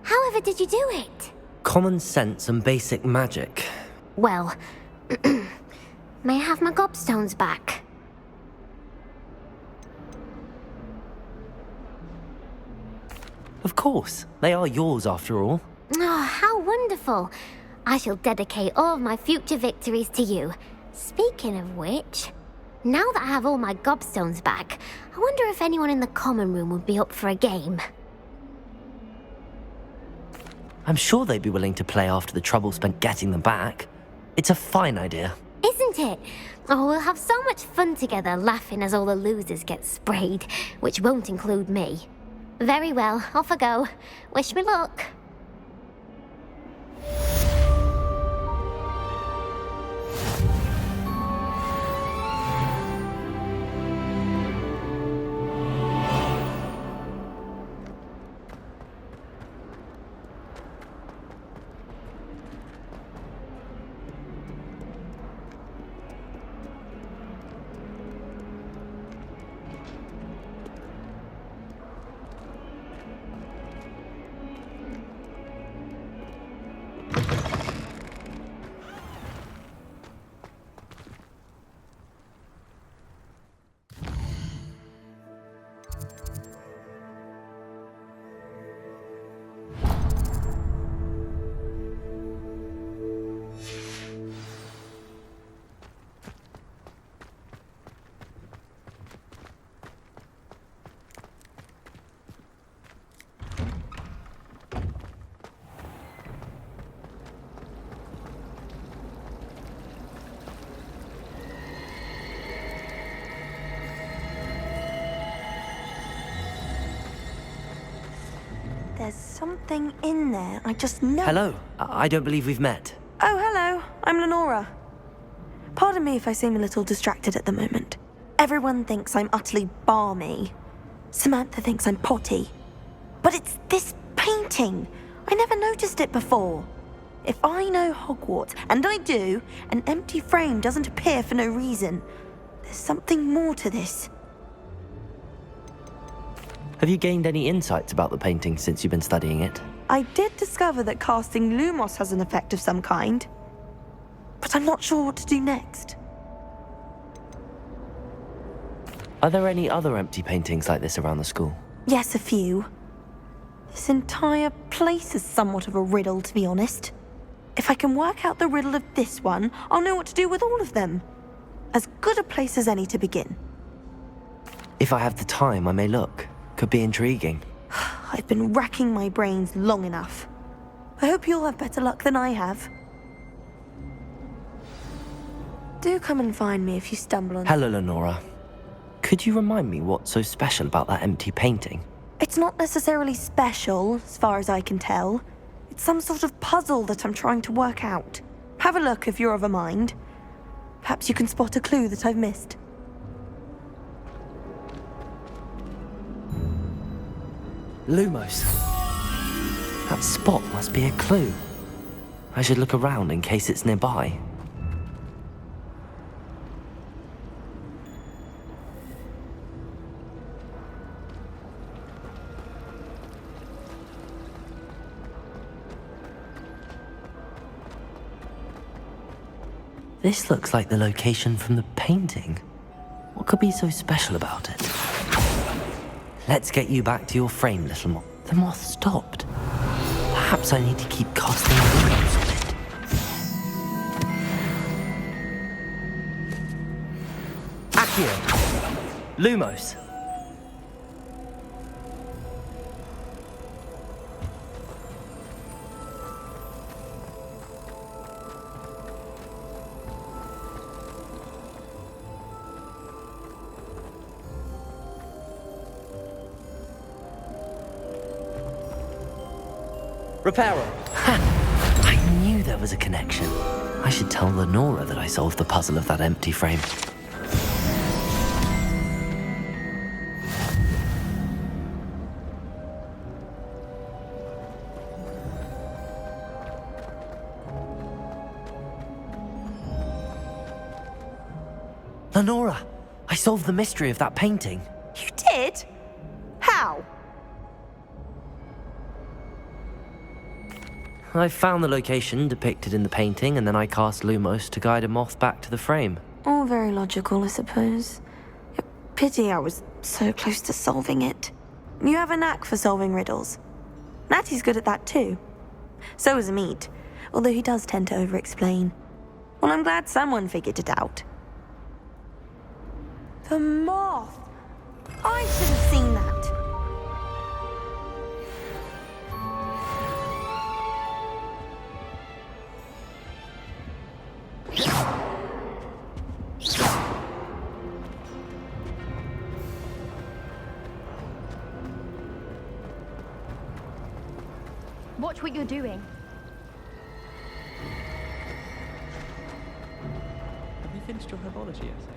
However did you do it? Common sense and basic magic. Well, may I have my gobstones back? Of course. They are yours after all. Oh, how wonderful. I shall dedicate all of my future victories to you. Speaking of which, now that I have all my gobstones back, I wonder if anyone in the common room would be up for a game. I'm sure they'd be willing to play after the trouble spent getting them back. It's a fine idea. Isn't it? Oh, we'll have so much fun together laughing as all the losers get sprayed, which won't include me. Very well, off I go. Wish me luck. There's something in there. I just know. Hello. I don't believe we've met. Oh, hello. I'm Lenora. Pardon me if I seem a little distracted at the moment. Everyone thinks I'm utterly balmy. Samantha thinks I'm potty. But it's this painting. I never noticed it before. If I know Hogwarts, and I do, an empty frame doesn't appear for no reason. There's something more to this. Have you gained any insights about the painting since you've been studying it? I did discover that casting Lumos has an effect of some kind. But I'm not sure what to do next. Are there any other empty paintings like this around the school? Yes, a few. This entire place is somewhat of a riddle, to be honest. If I can work out the riddle of this one, I'll know what to do with all of them. As good a place as any to begin. If I have the time, I may look. Could be intriguing. I've been racking my brains long enough. I hope you'll have better luck than I have. Do come and find me if you stumble on... Hello, Lenora. Could you remind me what's so special about that empty painting? It's not necessarily special, as far as I can tell. It's some sort of puzzle that I'm trying to work out. Have a look if you're of a mind. Perhaps you can spot a clue that I've missed. Lumos. That spot must be a clue. I should look around in case it's nearby. This looks like the location from the painting. What could be so special about it? Let's get you back to your frame, little moth. The moth stopped. Perhaps I need to keep casting Lumos on it. Accio! Lumos! Reparo. Ha! I knew there was a connection. I should tell Lenora that I solved the puzzle of that empty frame. Lenora, I solved the mystery of that painting. You did? How? I found the location depicted in the painting, and then I cast Lumos to guide a moth back to the frame. All very logical, I suppose. Pity I was so close to solving it. You have a knack for solving riddles. Natty's good at that too. So is Amit, although he does tend to over-explain. Well, I'm glad someone figured it out. The moth! I should have seen that. Watch what you're doing. Have you finished your herbology essay?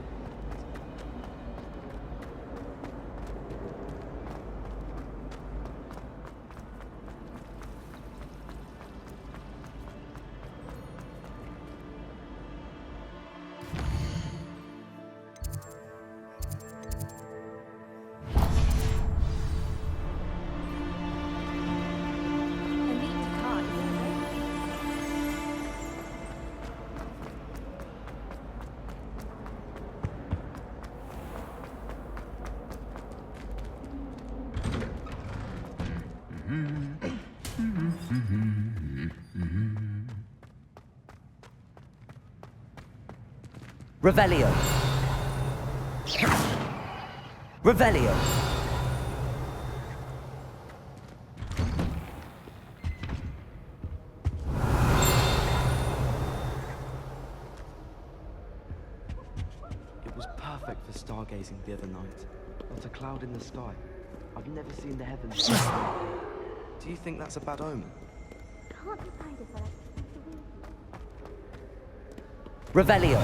Revelio. Revelio. It was perfect for stargazing the other night. Not a cloud in the sky. I've never seen the heavens. Do you think that's a bad omen? Can't decide if I Revelio.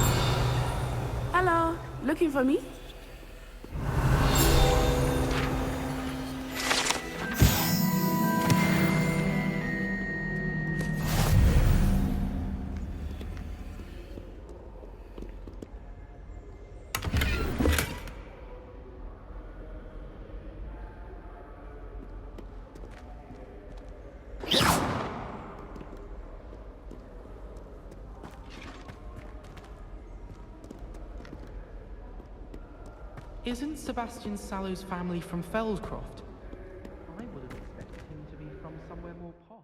Hello, looking for me? Isn't Sebastian Sallow's family from Feldcroft? I would have expected him to be from somewhere more posh.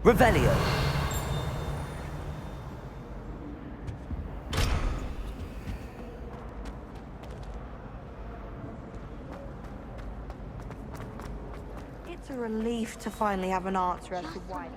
Revelio. It's a relief to finally have an answer as to why.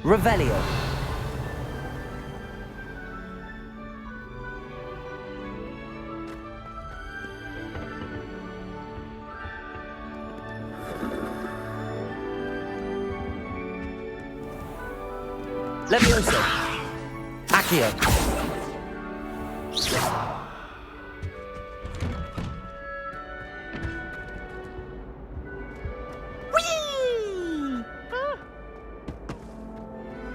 Revelio. Levioso. Accio.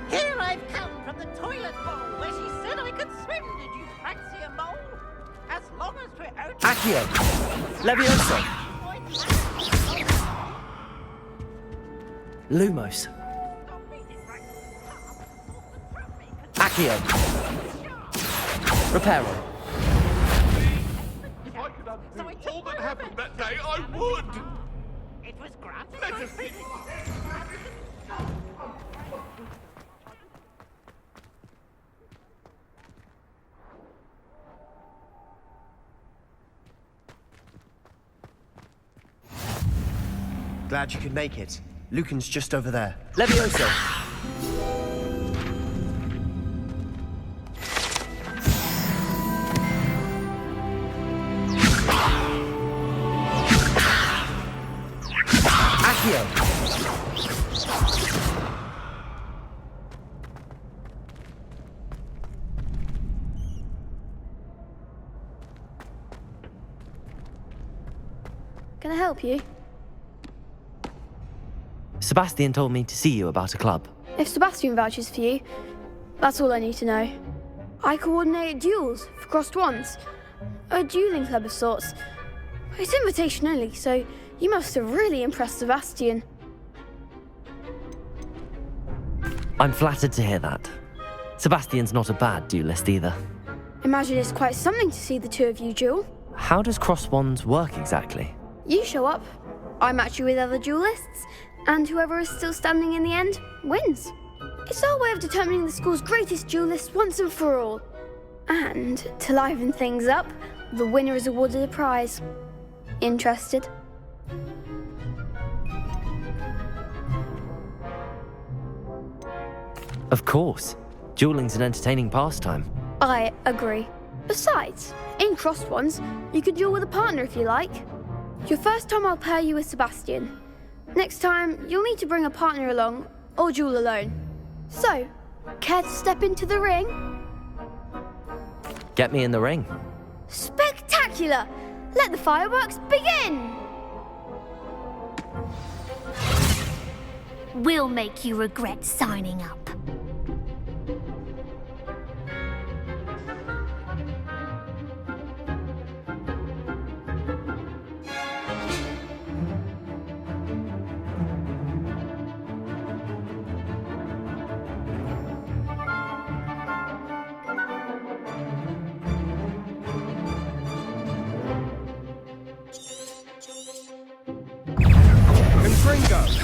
Here I've come from the toilet bowl where she said I could swim. Did you fancy a mole? As long as we're out. Accio. Levioso. Lumos. Accio. Reparo. If I could undo all that happened that day, I would! It was granted. Let us be. Glad you could make it. Lucan's just over there. Levioso. Accio. Can I help you? Sebastian told me to see you about a club. If Sebastian vouches for you, that's all I need to know. I coordinate duels for crossed wands. A dueling club of sorts. It's invitation only, so you must have really impressed Sebastian. I'm flattered to hear that. Sebastian's not a bad duelist either. Imagine it's quite something to see the two of you duel. How does cross wands work exactly? You show up, I match you with other duelists, and whoever is still standing in the end wins. It's our way of determining the school's greatest duelists once and for all. And to liven things up, the winner is awarded a prize. Interested? Of course. Dueling's an entertaining pastime. I agree. Besides, in crossed ones, you could duel with a partner if you like. Your first time I'll pair you with Sebastian. Next time, you'll need to bring a partner along, or duel alone. So, care to step into the ring? Get me in the ring. Spectacular! Let the fireworks begin! We'll make you regret signing up.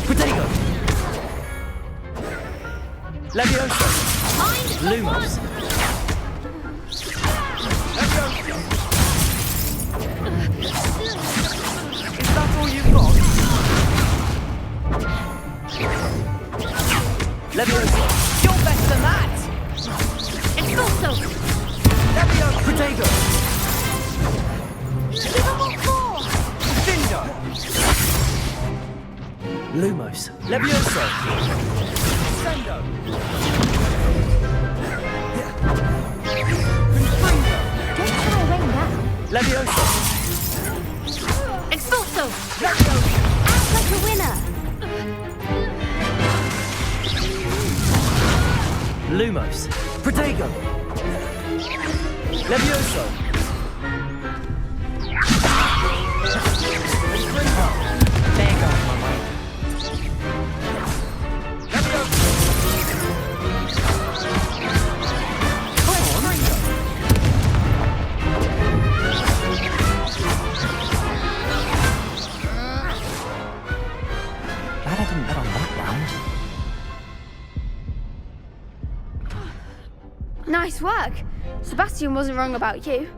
Protego! Levioso! Lumos! Levioso! Is that all you've got? Levioso! You're better than that! Expulso! Levioso! Protego! Give him what for! Cinder! Lumos. Levioso. Sendo. Don't throw away now. Levioso. Expulso! Levioso. Act like a winner! Lumos. Protego. Levioso. There you go, my mate. Glad I didn't bet on that round. Nice work. Sebastian wasn't wrong about you.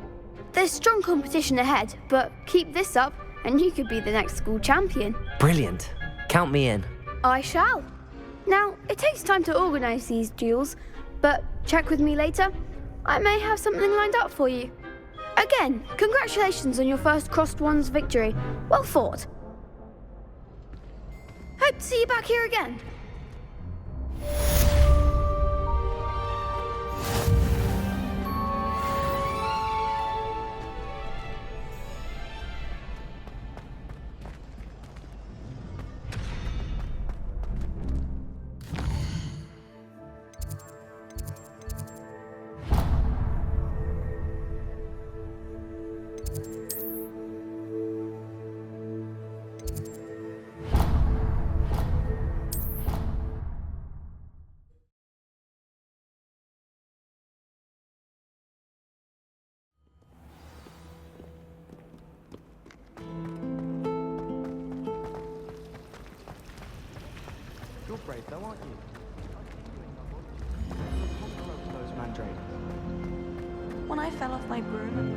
There's strong competition ahead, but keep this up and you could be the next school champion. Brilliant. Count me in. I shall. Now, it takes time to organise these duels, but check with me later. I may have something lined up for you. Again, congratulations on your first Crossed Ones victory. Well fought. Hope to see you back here again. You're brave though, aren't you? Those mandrakes. When I fell off my broom